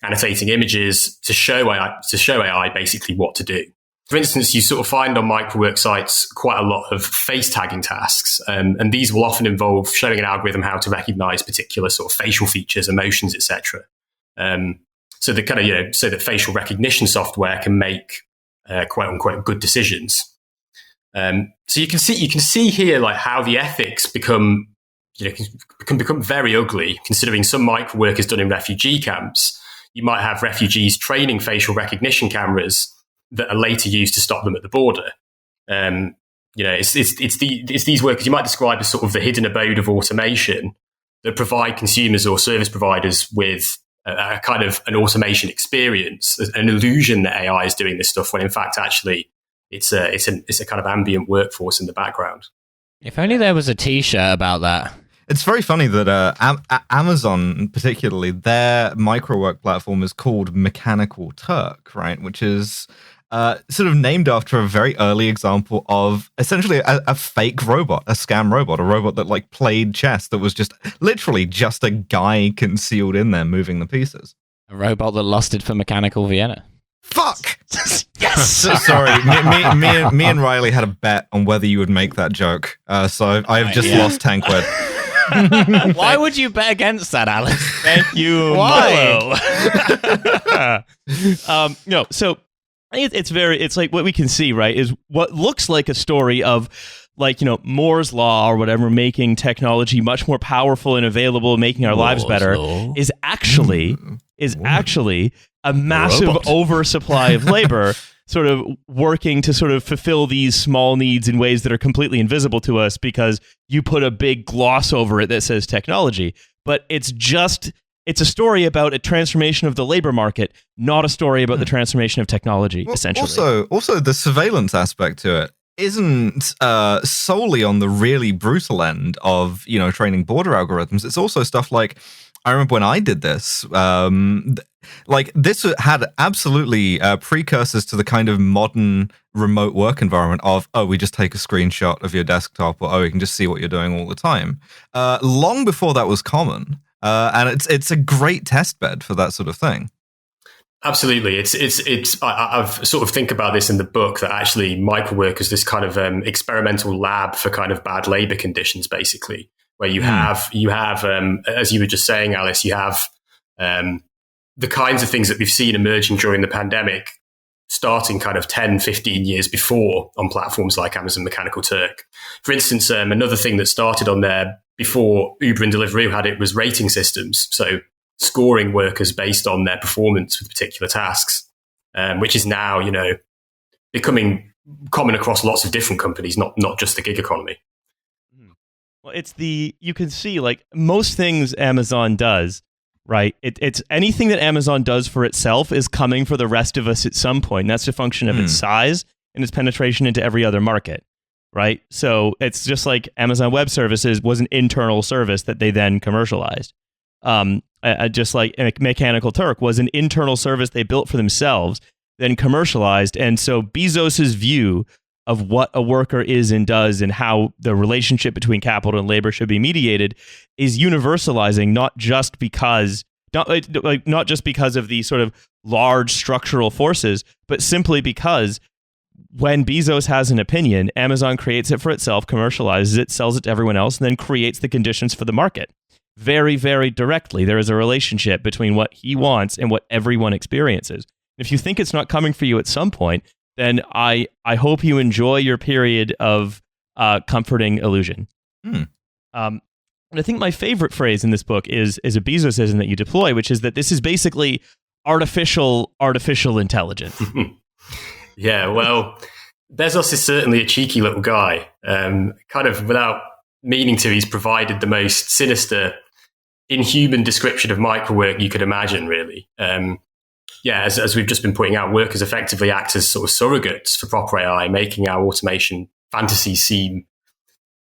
annotating images to show AI basically what to do. For instance, you sort of find on Microwork sites quite a lot of face tagging tasks, and these will often involve showing an algorithm how to recognize particular sort of facial features, emotions, etc. So the kind of so that facial recognition software can make quote unquote good decisions. So you can see here like how the ethics can become very ugly. Considering some Microwork is done in refugee camps, you might have refugees training facial recognition cameras that are later used to stop them at the border. It's these workers you might describe as sort of the hidden abode of automation that provide consumers or service providers with a kind of an automation experience, an illusion that AI is doing this stuff when in fact actually it's a kind of ambient workforce in the background. If only there was a T-shirt about that. It's very funny that Amazon, particularly, their Microwork platform is called Mechanical Turk, right? Which is sort of named after a very early example of essentially a fake robot, a scam robot, a robot that like played chess that was just literally just a guy concealed in there moving the pieces. A robot that lusted for mechanical Vienna. Fuck! Yes! Sorry, me and Riley had a bet on whether you would make that joke. So I've just lost 10 quid. Why would you bet against that, Alex? Thank you, Why? Milo. No, so it's like what we can see, right, is what looks like a story of like, Moore's Law or whatever, making technology much more powerful and available, making our lives better, is actually a massive oversupply of labor sort of working to sort of fulfill these small needs in ways that are completely invisible to us because you put a big gloss over it that says technology. But it's a story about a transformation of the labor market, not a story about the transformation of technology, essentially. Also, the surveillance aspect to it isn't solely on the really brutal end of, training border algorithms. It's also stuff like I remember when I did this, like this had absolutely precursors to the kind of modern remote work environment of, oh, we just take a screenshot of your desktop, or, oh, you can just see what you're doing all the time. Long before that was common. And it's a great test bed for that sort of thing. Absolutely. I've sort of think about this in the book that actually Microwork is this kind of experimental lab for kind of bad labor conditions, basically, where you have, as you were just saying, Alice, you have the kinds of things that we've seen emerging during the pandemic, starting kind of 10, 15 years before on platforms like Amazon Mechanical Turk. For instance, another thing that started on there before Uber and Deliveroo had it was rating systems. So scoring workers based on their performance with particular tasks, which is now, becoming common across lots of different companies, not just the gig economy. Well, you can see like most things Amazon does, right? It's anything that Amazon does for itself is coming for the rest of us at some point. And that's a function of its size and its penetration into every other market, right? So it's just like Amazon Web Services was an internal service that they then commercialized. Just like Mechanical Turk was an internal service they built for themselves, then commercialized. And so Bezos's view of what a worker is and does and how the relationship between capital and labor should be mediated is universalizing, not just because of the sort of large structural forces, but simply because when Bezos has an opinion, Amazon creates it for itself, commercializes it, sells it to everyone else, and then creates the conditions for the market. Very, very directly, there is a relationship between what he wants and what everyone experiences. If you think it's not coming for you at some point, then I hope you enjoy your period of comforting illusion. And I think my favorite phrase in this book is a Bezosism that you deploy, which is that this is basically artificial intelligence. Yeah, well, Bezos is certainly a cheeky little guy. Kind of without meaning to, he's provided the most sinister, inhuman description of microwork you could imagine, really. As we've just been pointing out, workers effectively act as sort of surrogates for proper AI, making our automation fantasies seem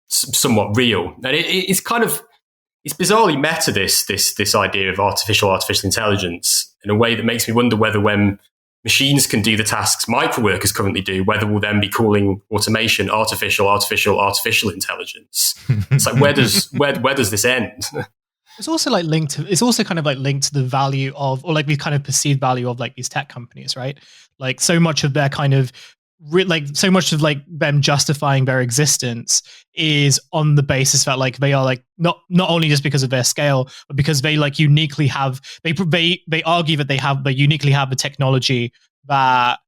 somewhat real. And it's bizarrely meta, this idea of artificial intelligence, in a way that makes me wonder whether when machines can do the tasks microworkers currently do, whether we'll then be calling automation artificial intelligence. It's like, where does this end? It's also like linked to the value of, or like we kind of perceived value of like these tech companies, right? Like so much of their kind of so much of like them justifying their existence is on the basis that like they are like not only just because of their scale, but because they like uniquely have they argue that they uniquely have the technology that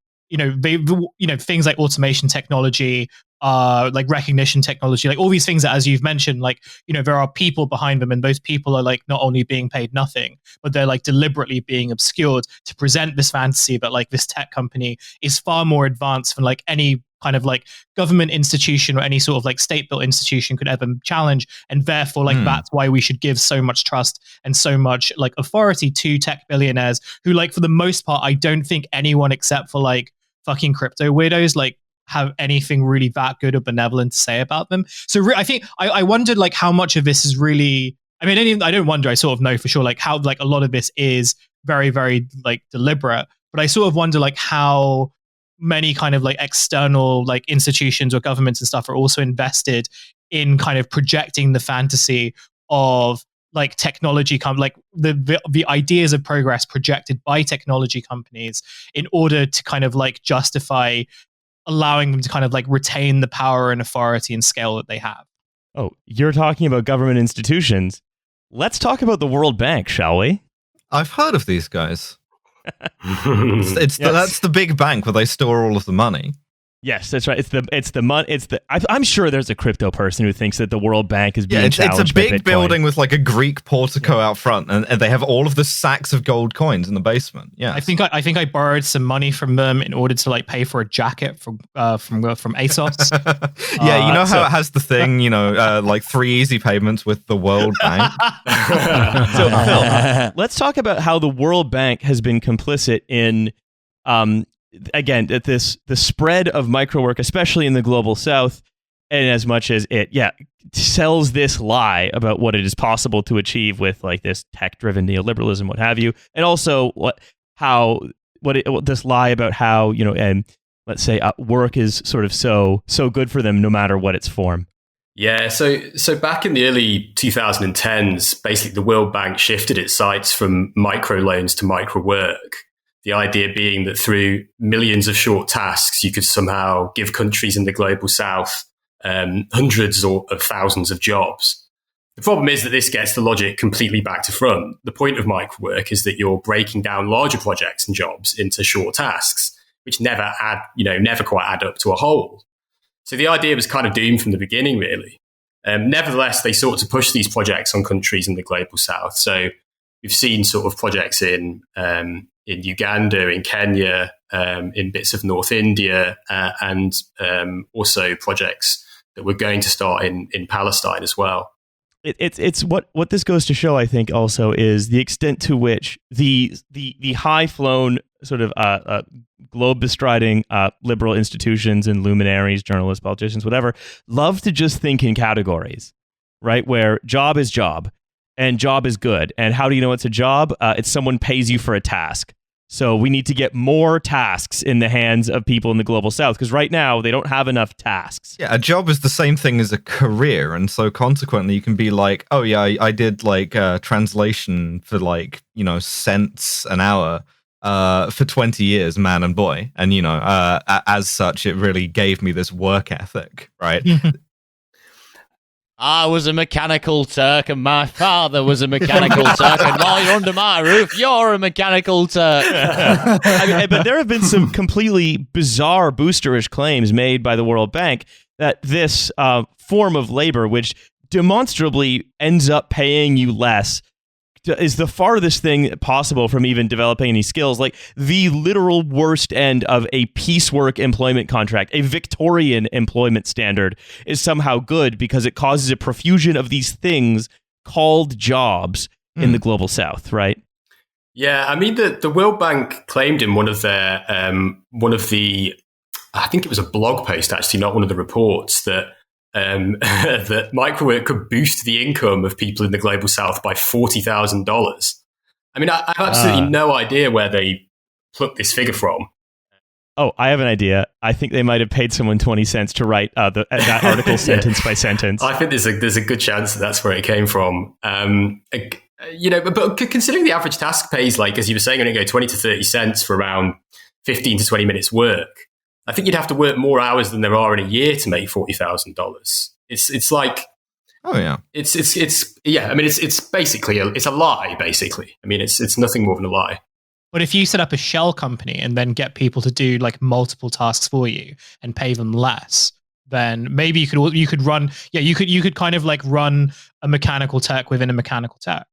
things like automation technology, like recognition technology, like all these things that, as you've mentioned, like, there are people behind them, and those people are like not only being paid nothing, but they're like deliberately being obscured to present this fantasy that like this tech company is far more advanced than like any kind of like government institution or any sort of like state-built institution could ever challenge. And therefore, like, that's why we should give so much trust and so much like authority to tech billionaires who, like, for the most part, I don't think anyone except for like fucking crypto weirdos like have anything really that good or benevolent to say about them. So I think I wondered like how much of this is really, I mean, I don't wonder, I sort of know for sure like how like a lot of this is very, very like deliberate, but I sort of wonder like how many kind of like external like institutions or governments and stuff are also invested in kind of projecting the fantasy of like technology like the ideas of progress projected by technology companies in order to kind of like justify allowing them to kind of like retain the power and authority and scale that they have. Oh, you're talking about government institutions. Let's talk about the World Bank, shall we? I've heard of these guys. That's the big bank where they store all of the money. Yes, that's right. I'm sure there's a crypto person who thinks that the World Bank is being challenged. It's a big building with like a Greek portico out front, and they have all of the sacks of gold coins in the basement. Yeah, I think I borrowed some money from them in order to like pay for a jacket from ASOS. Yeah, you know how it has the thing, like 3 easy payments with the World Bank. So Phil, let's talk about how the World Bank has been complicit in. Again, the spread of microwork, especially in the global south, and as much as it, sells this lie about what it is possible to achieve with like this tech-driven neoliberalism, what have you, and also this lie about how, you know, and let's say work is sort of so good for them no matter what its form. Yeah, so back in the early 2010s, basically the World Bank shifted its sights from microloans to microwork. The idea being that through millions of short tasks, you could somehow give countries in the global south hundreds of thousands of jobs. The problem is that this gets the logic completely back to front. The point of microwork is that you're breaking down larger projects and jobs into short tasks, which never quite add up to a whole. So the idea was kind of doomed from the beginning, really. Nevertheless, they sought to push these projects on countries in the global south. So we've seen sort of projects in Uganda, in Kenya, in bits of North India, and also projects that we're going to start in Palestine as well. It's what this goes to show, I think, also is the extent to which the high flown sort of globe bestriding liberal institutions and luminaries, journalists, politicians, whatever, love to just think in categories, right? Where job is job and job is good. And how do you know it's a job? It's someone pays you for a task. So we need to get more tasks in the hands of people in the global south, because right now they don't have enough tasks. Yeah, a job is the same thing as a career. And so consequently, you can be like, oh, yeah, I did like translation for like, you know, cents an hour for 20 years, man and boy. And, you know, as such, it really gave me this work ethic, right? I was a mechanical Turk and my father was a mechanical Turk, and while you're under my roof, you're a mechanical Turk. But there have been some completely bizarre boosterish claims made by the World Bank that this form of labor, which demonstrably ends up paying you less, is the farthest thing possible from even developing any skills. Like the literal worst end of a piecework employment contract, a Victorian employment standard, is somehow good because it causes a profusion of these things called jobs in the global south, right? Yeah, I mean, the World Bank claimed in one of their, I think it was a blog post actually, not one of the reports, that that microwork could boost the income of people in the global south by $40,000. I mean, I have absolutely no idea where they plucked this figure from. Oh, I have an idea. I think they might have paid someone 20 cents to write that article sentence by sentence. I think there's a good chance that that's where it came from. You know, but considering the average task pays, like, as you were saying, I think go 20 to 30 cents for around 15 to 20 minutes work. I think you'd have to work more hours than there are in a year to make $40,000. It's like, oh yeah, it's yeah. I mean, it's basically it's a lie. Basically, I mean, it's nothing more than a lie. But if you set up a shell company and then get people to do like multiple tasks for you and pay them less, then maybe you could kind of like run a mechanical tech within a mechanical tech.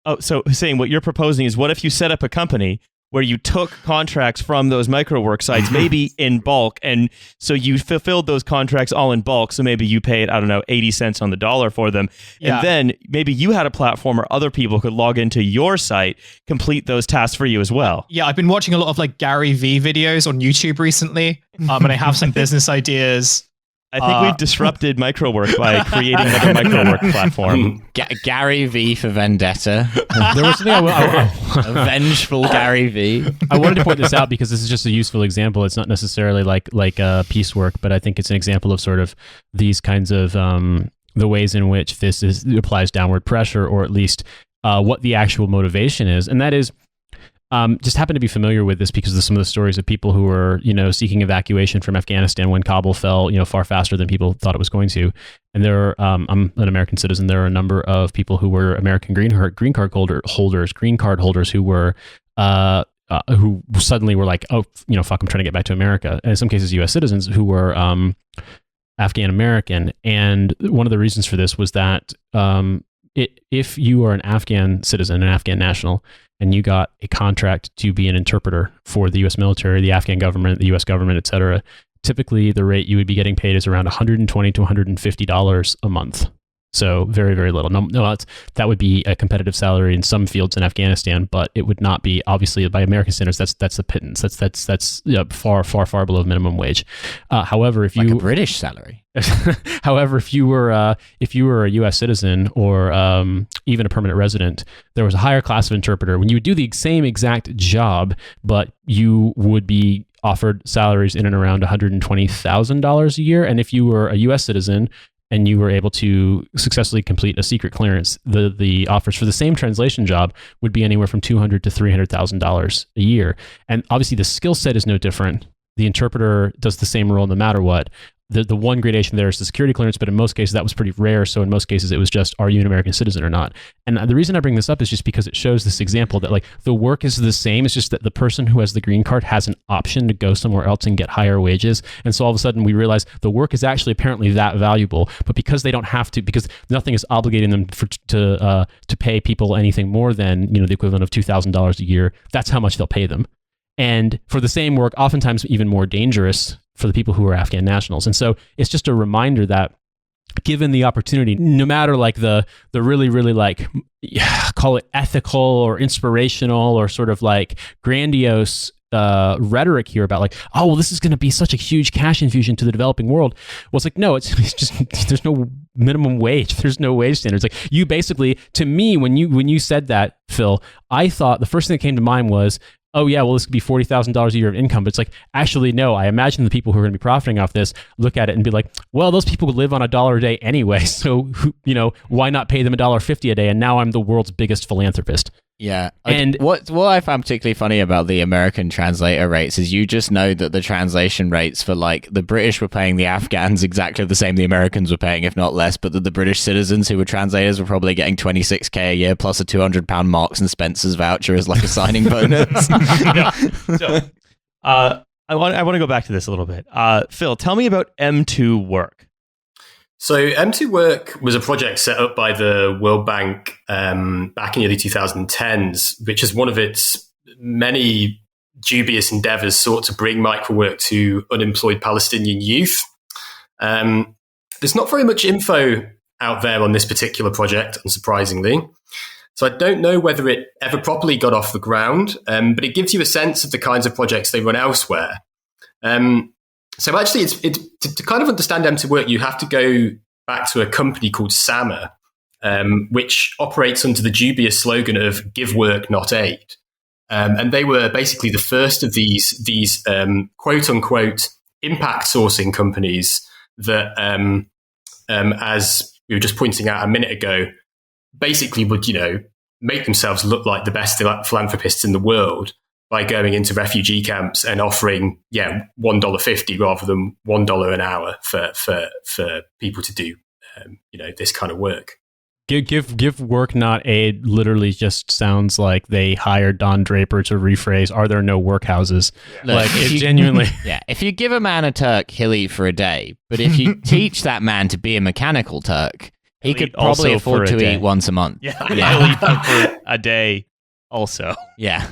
Oh, so Hussein, what you're proposing is, what if you set up a company where you took contracts from those microwork sites, maybe in bulk, and so you fulfilled those contracts all in bulk, so maybe you paid, I don't know, 80 cents on the dollar for them, and then maybe you had a platform where other people could log into your site, complete those tasks for you as well. Yeah, I've been watching a lot of like Gary V videos on YouTube recently, and I have some business ideas. I think we've disrupted Microwork by creating another Microwork platform. Gary V for Vendetta. There was something a vengeful Gary V. I wanted to point this out because this is just a useful example. It's not necessarily like piecework, but I think it's an example of sort of these kinds of the ways in which this applies downward pressure, or at least what the actual motivation is. And that is, just happen to be familiar with this because of some of the stories of people who were, seeking evacuation from Afghanistan when Kabul fell, far faster than people thought it was going to. And I'm an American citizen. There are a number of people who were American green card holders who were, who suddenly were like, oh, fuck, I'm trying to get back to America. And in some cases, U.S. citizens who were Afghan American. And one of the reasons for this was that if you are an Afghan citizen, an Afghan national, and you got a contract to be an interpreter for the U.S. military, the Afghan government, the U.S. government, et cetera, typically the rate you would be getting paid is around $120 to $150 a month. So very, very little. No, that would be a competitive salary in some fields in Afghanistan, but it would not be, obviously, by American standards. That's a pittance. That's far, far, far below minimum wage. However, if like you a British salary. However, if you were a U.S. citizen or even a permanent resident, there was a higher class of interpreter. When you would do the same exact job, but you would be offered salaries in and around $120,000 a year. And if you were a U.S. citizen and you were able to successfully complete a secret clearance, the offers for the same translation job would be anywhere from $200,000 to $300,000 a year. And obviously, the skill set is no different. The interpreter does the same role no matter what. The one gradation there is the security clearance, but in most cases that was pretty rare. So in most cases it was just, are you an American citizen or not? And the reason I bring this up is just because it shows this example that like the work is the same. It's just that the person who has the green card has an option to go somewhere else and get higher wages. And so all of a sudden we realize the work is actually apparently that valuable, but because they don't have to, because nothing is obligating them to pay people anything more than, the equivalent of $2,000 a year, that's how much they'll pay them. And for the same work, oftentimes even more dangerous for the people who are Afghan nationals. And so it's just a reminder that given the opportunity, no matter like the really, really like, call it ethical or inspirational or sort of like grandiose rhetoric here about like, oh, well, this is going to be such a huge cash infusion to the developing world. Well, it's like, no, it's just, there's no minimum wage. There's no wage standards. Like you basically, to me, when you said that, Phil, I thought the first thing that came to mind was, oh yeah, well, this could be $40,000 a year of income. But it's like, actually, no, I imagine the people who are going to be profiting off this look at it and be like, well, those people live on $1 a day anyway. So, why not pay them $1.50 a day? And now I'm the world's biggest philanthropist. Yeah. And what I found particularly funny about the American translator rates is you just know that the translation rates for like the British were paying the Afghans exactly the same the Americans were paying, if not less, but that the British citizens who were translators were probably getting $26,000 a year plus a £200 Marks and Spencer's voucher as like a signing bonus. So, I want to go back to this a little bit. Phil, tell me about M2 Work. So M2 Work was a project set up by the World Bank back in the early 2010s, which is one of its many dubious endeavors sought to bring microwork to unemployed Palestinian youth. There's not very much info out there on this particular project, unsurprisingly. So I don't know whether it ever properly got off the ground, but it gives you a sense of the kinds of projects they run elsewhere. So actually, it's to kind of understand M2 Work, you have to go back to a company called Samer, which operates under the dubious slogan of "Give work, not aid," and they were basically the first of these quote unquote impact sourcing companies that, as we were just pointing out a minute ago, basically would make themselves look like the best philanthropists in the world by going into refugee camps and offering, $1.50 rather than $1 an hour for people to do, this kind of work. Give work, not aid literally just sounds like they hired Don Draper to rephrase, are there no workhouses? Look, like it genuinely. Yeah, if you give a man a Turk, he'll eat for a day. But if you teach that man to be a mechanical Turk, he could probably afford to eat once a month. Yeah. He'll eat for a day also. Yeah.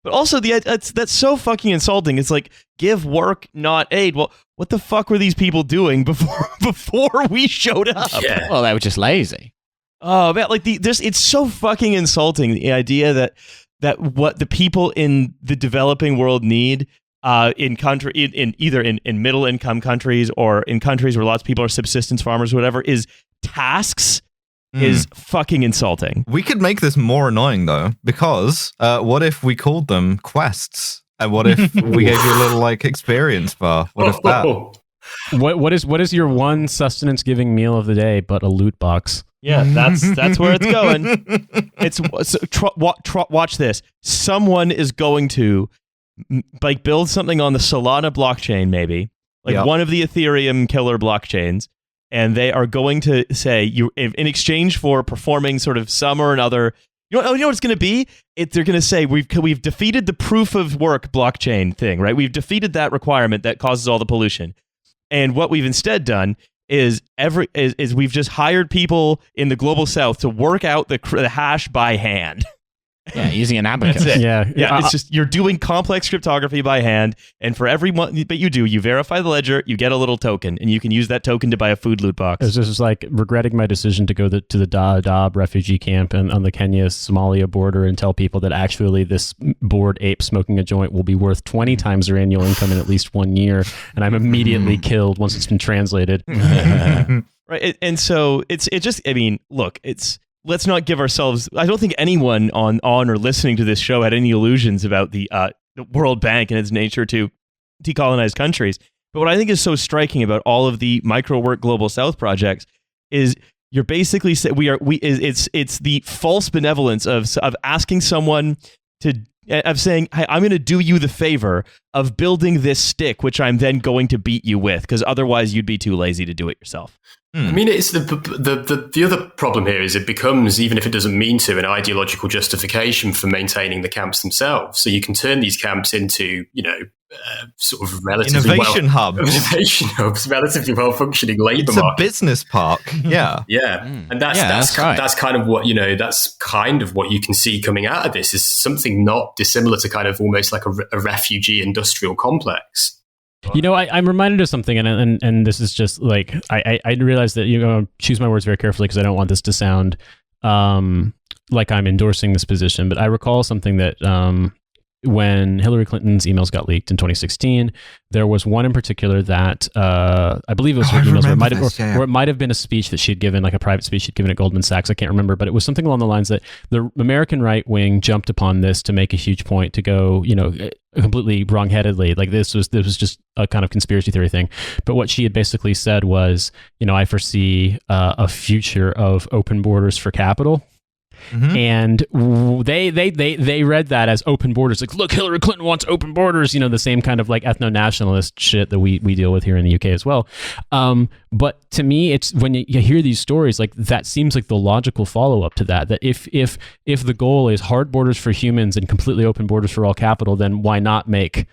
But also that's so fucking insulting. It's like, give work, not aid. Well, what the fuck were these people doing before we showed up? Yeah. Well, they were just lazy. Oh man, like it's so fucking insulting, the idea that what the people in the developing world need in either in middle income countries or in countries where lots of people are subsistence farmers or whatever is tasks. Is fucking insulting. We could make this more annoying though, because what if we called them quests? And what if we gave you a little like experience bar? What if that? What is your one sustenance giving meal of the day but a loot box? Yeah, that's where it's going. It's watch this. Someone is going to like build something on the Solana blockchain, maybe like one of the Ethereum killer blockchains. And they are going to say, in exchange for performing sort of some or another, you know what it's going to be? They're going to say, we've defeated the proof of work blockchain thing, right? We've defeated that requirement that causes all the pollution. And what we've instead done is we've just hired people in the global south to work out the hash by hand. Yeah, using an abacus. That's it. Yeah. It's just you're doing complex cryptography by hand, and for every one that you do, you verify the ledger, you get a little token, and you can use that token to buy a food loot box. It's just like regretting my decision to go to the Dadaab refugee camp and on the Kenya-Somalia border and tell people that actually this bored ape smoking a joint will be worth 20 times their annual income in at least 1 year, and I'm immediately killed once it's been translated. Right, and so let's not give ourselves. I don't think anyone on or listening to this show had any illusions about the World Bank and its nature to decolonize countries. But what I think is so striking about all of the Microwork Global South projects is you're basically it's the false benevolence of asking someone of saying, hey, I'm going to do you the favor of building this stick, which I'm then going to beat you with, because otherwise you'd be too lazy to do it yourself. I mean, it's the other problem here is it becomes, even if it doesn't mean to, an ideological justification for maintaining the camps themselves. So you can turn these camps into, sort of relatively innovation hubs, relatively well-functioning labour markets. It's a business park. Yeah. Yeah. And that's kind of what, that's kind of what you can see coming out of this, is something not dissimilar to kind of almost like a refugee industrial complex. I'm reminded of something, and this is just like I realize that choose my words very carefully because I don't want this to sound like I'm endorsing this position. But I recall something that when Hillary Clinton's emails got leaked in 2016, there was one in particular that I believe it was her emails, or it might have been a speech that she'd given, like a private speech she'd given at Goldman Sachs. I can't remember, but it was something along the lines that the American right wing jumped upon this to make a huge point, to go, completely wrongheadedly, like this was just a kind of conspiracy theory thing. But what she had basically said was, I foresee a future of open borders for capital. Mm-hmm. And they read that as open borders. Like, look, Hillary Clinton wants open borders. The same kind of like ethno-nationalist shit that we deal with here in the UK as well. But to me, it's when you hear these stories, like that seems like the logical follow-up to that. That if the goal is hard borders for humans and completely open borders for all capital, then why not make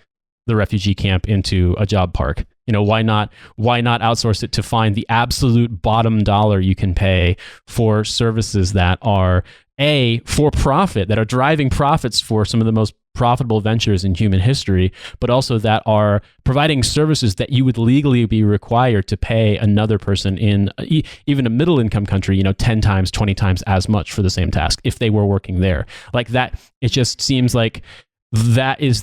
the refugee camp into a job park? Why not outsource it to find the absolute bottom dollar you can pay for services that are for profit, that are driving profits for some of the most profitable ventures in human history, but also that are providing services that you would legally be required to pay another person in even a middle income country, 10 times, 20 times as much for the same task if they were working there. Like that, it just seems like that is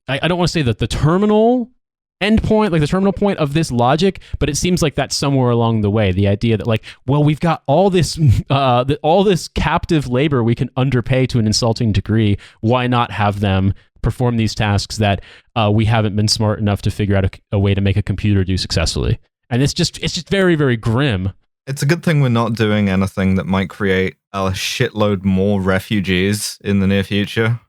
I don't want to say that the terminal endpoint, like the terminal point of this logic, but it seems like that's somewhere along the way. The idea that we've got all this captive labor we can underpay to an insulting degree. Why not have them perform these tasks that we haven't been smart enough to figure out a way to make a computer do successfully? And it's just very, very grim. It's a good thing we're not doing anything that might create a shitload more refugees in the near future.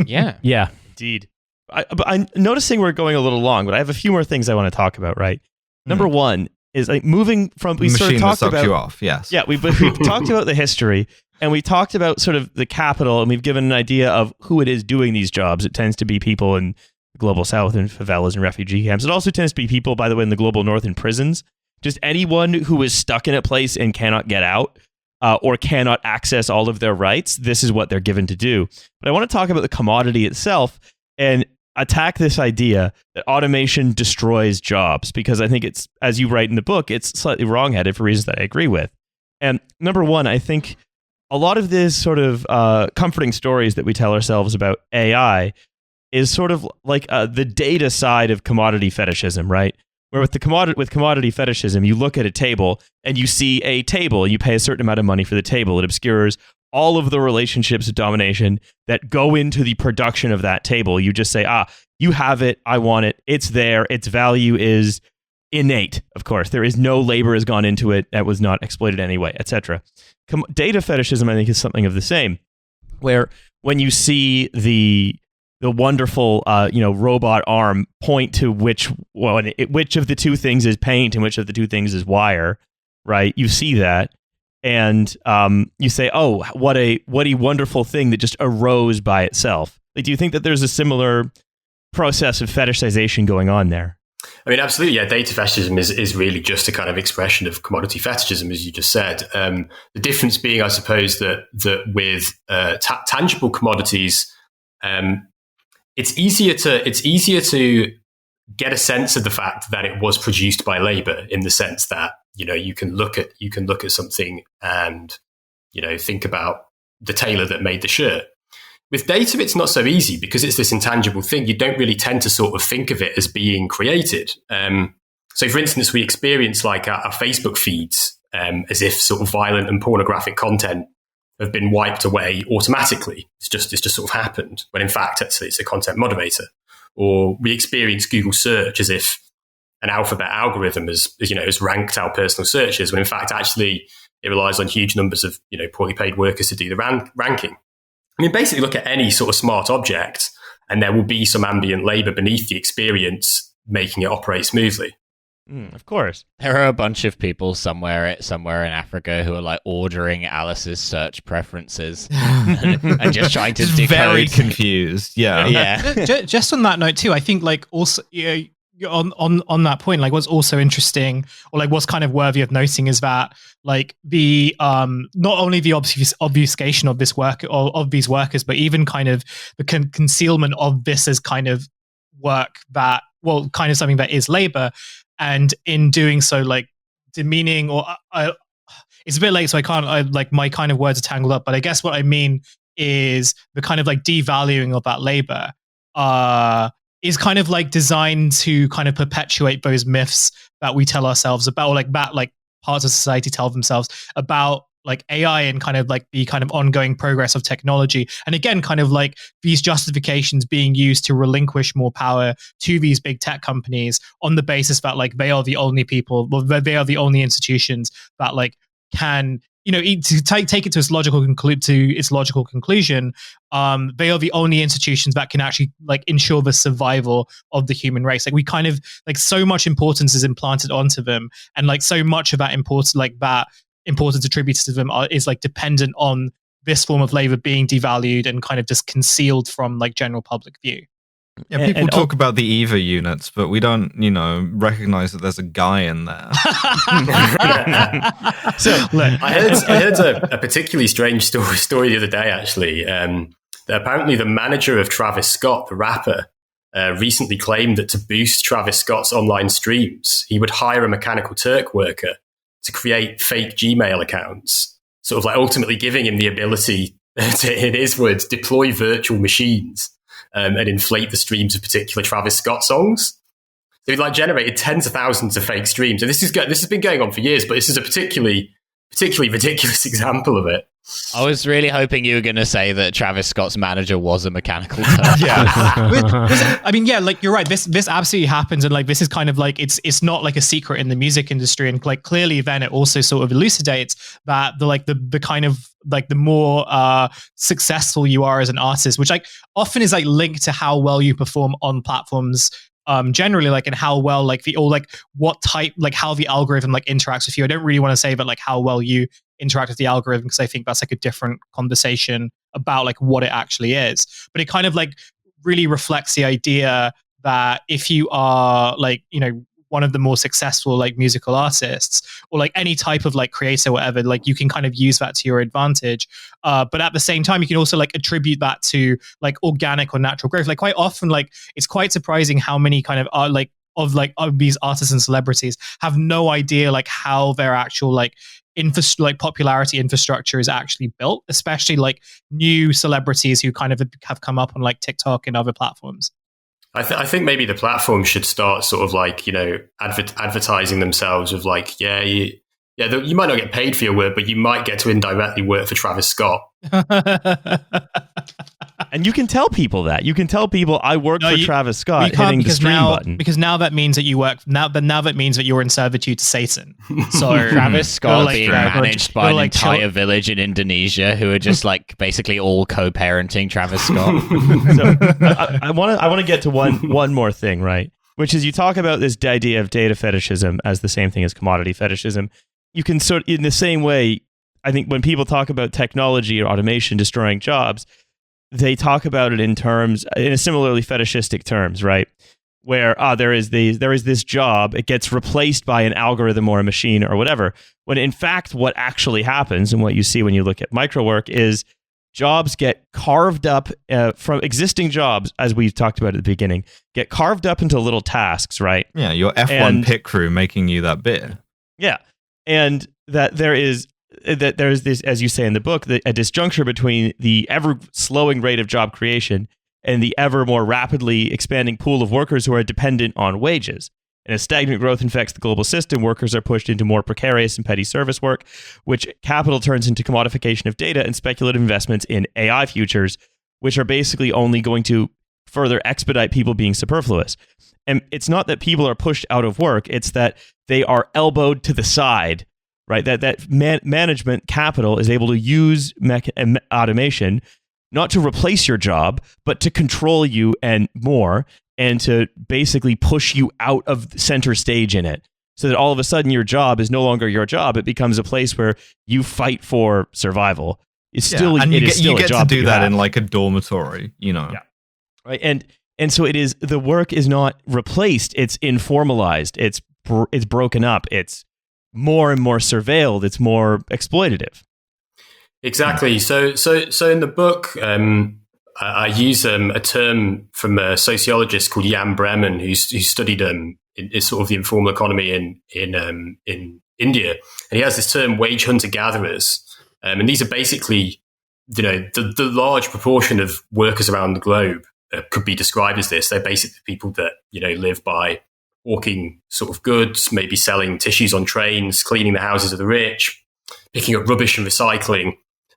Yeah. Indeed. I'm noticing we're going a little long, but I have a few more things I want to talk about, right? Number one is like moving from, we sort of talked about, you off, yes. Yeah, we've talked about the history, and we talked about sort of the capital, and we've given an idea of who it is doing these jobs. It tends to be people in the global south in favelas and refugee camps. It also tends to be people, by the way, in the global north in prisons. Just anyone who is stuck in a place and cannot get out. Or cannot access all of their rights, this is what they're given to do. But I want to talk about the commodity itself and attack this idea that automation destroys jobs, because I think it's, as you write in the book, it's slightly wrongheaded for reasons that I agree with. And number one, I think a lot of this sort of comforting stories that we tell ourselves about AI is sort of like the data side of commodity fetishism, right? Where with commodity fetishism, you look at a table and you see a table and you pay a certain amount of money for the table. It obscures all of the relationships of domination that go into the production of that table. You just say, you have it, I want it, it's there, its value is innate, of course. There is no labor has gone into it that was not exploited anyway, etc. Data fetishism, I think, is something of the same, where when you see the wonderful, robot arm point to which of the two things is paint and which of the two things is wire, right? You see that, and you say, "Oh, what a wonderful thing that just arose by itself." Like, do you think that there's a similar process of fetishization going on there? I mean, absolutely, yeah. Data fetishism is really just a kind of expression of commodity fetishism, as you just said. The difference being, I suppose, that with tangible commodities, it's easier to get a sense of the fact that it was produced by labor, in the sense that you can look at something and think about the tailor that made the shirt. With data, it's not so easy because it's this intangible thing. You don't really tend to sort of think of it as being created. So, for instance, we experience like our Facebook feeds as if sort of violent and pornographic content have been wiped away automatically. It's just sort of happened, when in fact it's a content moderator. Or we experience Google search as if an alphabet algorithm has ranked our personal searches, when in fact actually it relies on huge numbers of poorly paid workers to do the ranking. I mean, basically look at any sort of smart object and there will be some ambient labor beneath the experience making it operate smoothly. Of course. There are a bunch of people somewhere in Africa who are like ordering Alice's search preferences and just trying to decode. Very confused. Yeah. Yeah. Just on that note too, I think like also on that point, like what's also interesting, or like what's kind of worthy of noting, is that like the not only the obfuscation of this work of these workers, but even kind of the concealment of this as kind of work that, well, kind of something that is labor, and in doing so, like demeaning, or it's a bit late, so like my kind of words are tangled up, but I guess what I mean is the kind of like devaluing of that labor is kind of like designed to kind of perpetuate those myths that we tell ourselves about, or like that like parts of society tell themselves about like AI and kind of like the kind of ongoing progress of technology. And again, kind of like these justifications being used to relinquish more power to these big tech companies on the basis that like they are the only people, well, they are the only institutions that like can, to take it to its logical conclusion, they are the only institutions that can actually like ensure the survival of the human race. Like we kind of like so much importance is implanted onto them, and like so much of that importance attributed to them is like dependent on this form of labor being devalued and kind of just concealed from like general public view. Yeah, people talk about the EVA units, but we don't, recognize that there's a guy in there. So I heard a particularly strange story the other day, actually. That apparently the manager of Travis Scott, the rapper, recently claimed that to boost Travis Scott's online streams, he would hire a Mechanical Turk worker to create fake Gmail accounts, sort of like ultimately giving him the ability to, in his words, deploy virtual machines and inflate the streams of particular Travis Scott songs. So he like generated tens of thousands of fake streams. And this has been going on for years, but this is a particularly ridiculous example of it. I was really hoping you were going to say that Travis Scott's manager was a Mechanical Turk. Yeah. I mean, yeah, like you're right. This absolutely happens, and like this is kind of like it's not like a secret in the music industry, and like clearly, then it also sort of elucidates that the kind of like the more successful you are as an artist, which like often is like linked to how well you perform on platforms. Generally, like, and how well like what type, like how the algorithm like interacts with you. I don't really want to say, but like how well you interact with the algorithm, because I think that's like a different conversation about like what it actually is. But it kind of like really reflects the idea that if you are like one of the more successful like musical artists, or like any type of like creator or whatever, like you can kind of use that to your advantage. But at the same time, you can also like attribute that to like organic or natural growth. Like quite often, like it's quite surprising how many kind of are like of these artists and celebrities have no idea like how their actual like popularity infrastructure is actually built, especially like new celebrities who kind of have come up on like TikTok and other platforms. I think maybe the platform should start sort of like, advertising themselves with like, you might not get paid for your work, but you might get to indirectly work for Travis Scott. And you can tell people that. You can tell people I work for Travis Scott, hitting the stream button. Because now that means that you work. Now that means that you're in servitude to Satan. So Travis Scott being managed by an entire village in Indonesia who are just like basically all co-parenting Travis Scott. So I want to get to one more thing, right? Which is you talk about this idea of data fetishism as the same thing as commodity fetishism. You can sort in the same way. I think when people talk about technology or automation destroying jobs, they talk about it in a similarly fetishistic terms, right? where there is this job, it gets replaced by an algorithm or a machine or whatever. When in fact, what actually happens and what you see when you look at Microwork is jobs get carved up from existing jobs, as we talked about at the beginning, get carved up into little tasks, right? Yeah, your F1 pit crew making you that beer. Yeah, and that there is this, as you say in the book, a disjuncture between the ever slowing rate of job creation and the ever more rapidly expanding pool of workers who are dependent on wages. And as stagnant growth infects the global system, workers are pushed into more precarious and petty service work, which capital turns into commodification of data and speculative investments in AI futures, which are basically only going to further expedite people being superfluous. And it's not that people are pushed out of work, it's that they are elbowed to the side, right? That management capital is able to use automation not to replace your job, but to control you and more, and to basically push you out of center stage in it. So that all of a sudden your job is no longer your job. It becomes a place where you fight for survival. It's still, and you it is still get a job to do that have. in like a dormitory, you know. Yeah. Right. And so it is, the work is not replaced. It's informalized. It's broken up. It's more and more surveilled. It's more exploitative. Exactly. So in the book, I use a term from a sociologist called Jan Bremen, who studied sort of the informal economy in India, and he has this term wage hunter gatherers, and these are basically, you know, the large proportion of workers around the globe could be described as this. They're basically people that, you know, live by hawking sort of goods, maybe selling tissues on trains, cleaning the houses of the rich, picking up rubbish and recycling.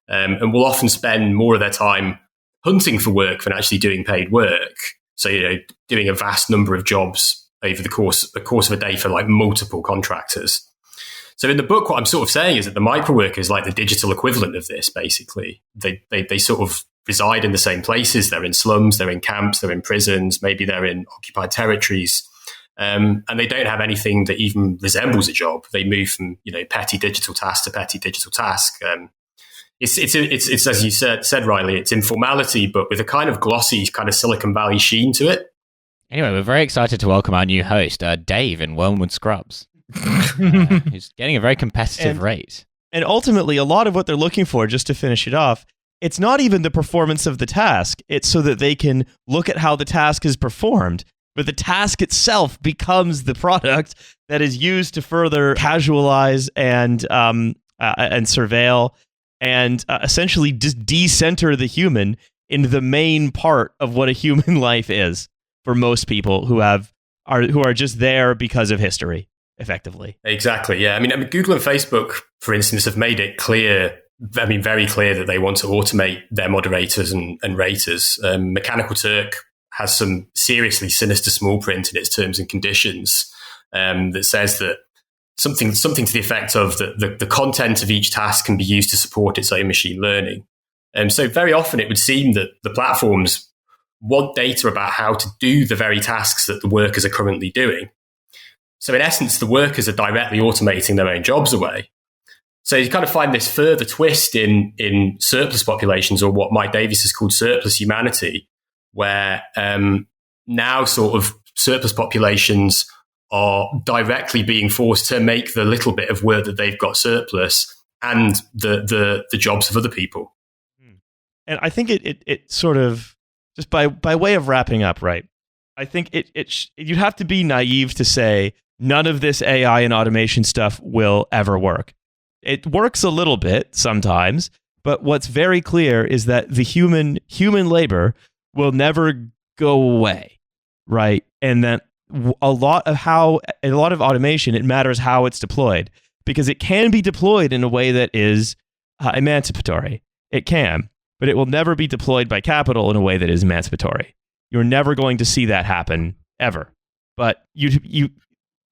And will often spend more of their time hunting for work than actually doing paid work. So, you know, doing a vast number of jobs over the course of a day for like multiple contractors. So in the book, what I'm sort of saying is that the microworker is like the digital equivalent of this, basically. They sort of reside in the same places. They're in slums, they're in camps, they're in prisons, maybe they're in occupied territories. And they don't have anything that even resembles a job. They move from, you know, petty digital task to petty digital task. It's as you said, Riley, it's informality, but with a kind of glossy, kind of Silicon Valley sheen to it. Anyway, we're very excited to welcome our new host, Dave in Wormwood Scrubs, who's getting a very competitive rate. And ultimately, a lot of what they're looking for, just to finish it off, it's not even the performance of the task. It's so that they can look at how the task is performed. But the task itself becomes the product that is used to further casualize and surveil and essentially just decenter the human into the main part of what a human life is for most people who are just there because of history, effectively. Exactly. Yeah. I mean, Google and Facebook, for instance, have made it clear. I mean, very clear that they want to automate their moderators and raters. Mechanical Turk has some seriously sinister small print in its terms and conditions that says that something to the effect of the content of each task can be used to support its own machine learning. So very often it would seem that the platforms want data about how to do the very tasks that the workers are currently doing. So in essence, the workers are directly automating their own jobs away. So you kind of find this further twist in surplus populations, or what Mike Davies has called surplus humanity, where now sort of surplus populations are directly being forced to make the little bit of work that they've got surplus and the jobs of other people. And I think it sort of, just by way of wrapping up, right? I think you'd have to be naive to say none of this AI and automation stuff will ever work. It works a little bit sometimes, but what's very clear is that the human labor will never go away, right? And that a lot of automation, it matters how it's deployed, because it can be deployed in a way that is emancipatory. It can, but it will never be deployed by capital in a way that is emancipatory. You're never going to see that happen ever. But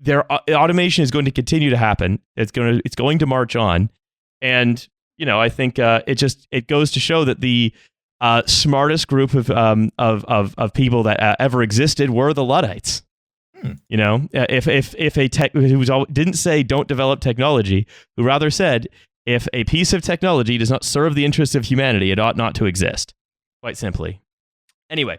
automation is going to continue to happen. It's going to march on, and I think it goes to show that the smartest group of people that ever existed were the Luddites. If a tech who didn't say don't develop technology, who rather said if a piece of technology does not serve the interests of humanity, it ought not to exist. Quite simply. Anyway,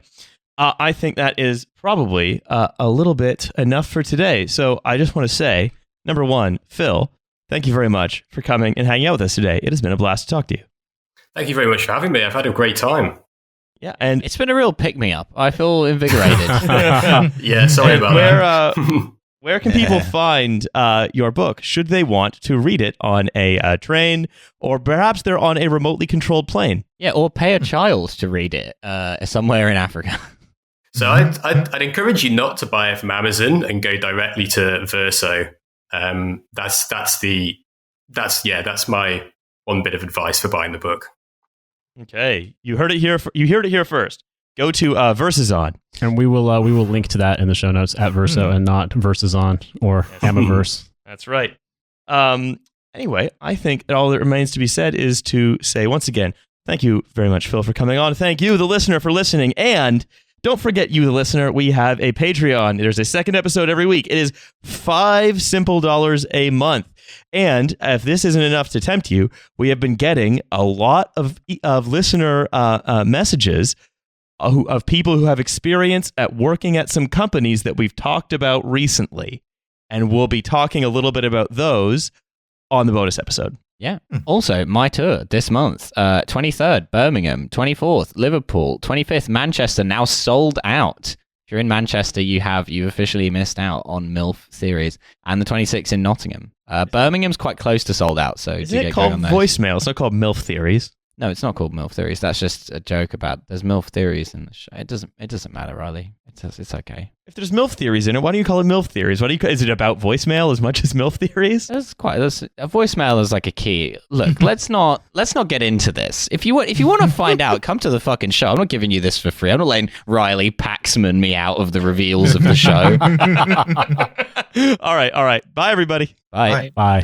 I think that is probably a little bit enough for today. So I just want to say, number one, Phil, thank you very much for coming and hanging out with us today. It has been a blast to talk to you. Thank you very much for having me. I've had a great time. Yeah, and It's been a real pick-me-up. I feel invigorated. Yeah, sorry about that. Where can people find your book should they want to read it on a train, or perhaps they're on a remotely controlled plane? Yeah, or pay a child to read it somewhere in Africa. So I'd encourage you not to buy it from Amazon and go directly to Verso. That's my one bit of advice for buying the book. Okay, you heard it here. You heard it here first. Go to Versazon. And we will link to that in the show notes at Verso and not Versazon or Amaverse. That's right. Anyway, I think all that remains to be said is to say once again, thank you very much, Phil, for coming on. Thank you, the listener, for listening. And don't forget, you, the listener, we have a Patreon. There's a second episode every week. It is $5 simple a month. And if this isn't enough to tempt you, we have been getting a lot of listener messages of people who have experience at working at some companies that we've talked about recently. And we'll be talking a little bit about those on the bonus episode. Yeah. Also, my tour this month, 23rd, Birmingham, 24th, Liverpool, 25th, Manchester, now sold out. If you're in Manchester, you've officially missed out on MILF Theories. And the 26th in Nottingham. Birmingham's quite close to sold out, so Isn't it called Voicemail? It's not called MILF Theories. No, it's not called MILF Theories. That's just a joke about there's MILF Theories in the show. It doesn't matter, Riley. It's okay. If there's MILF Theories in it, why do you call it MILF Theories? Is it about voicemail as much as MILF Theories? There's a voicemail is like a key. Look, let's not get into this. If you want to find out, come to the fucking show. I'm not giving you this for free. I'm not letting Riley Paxman me out of the reveals of the show. All right. Bye, everybody. Bye. Bye.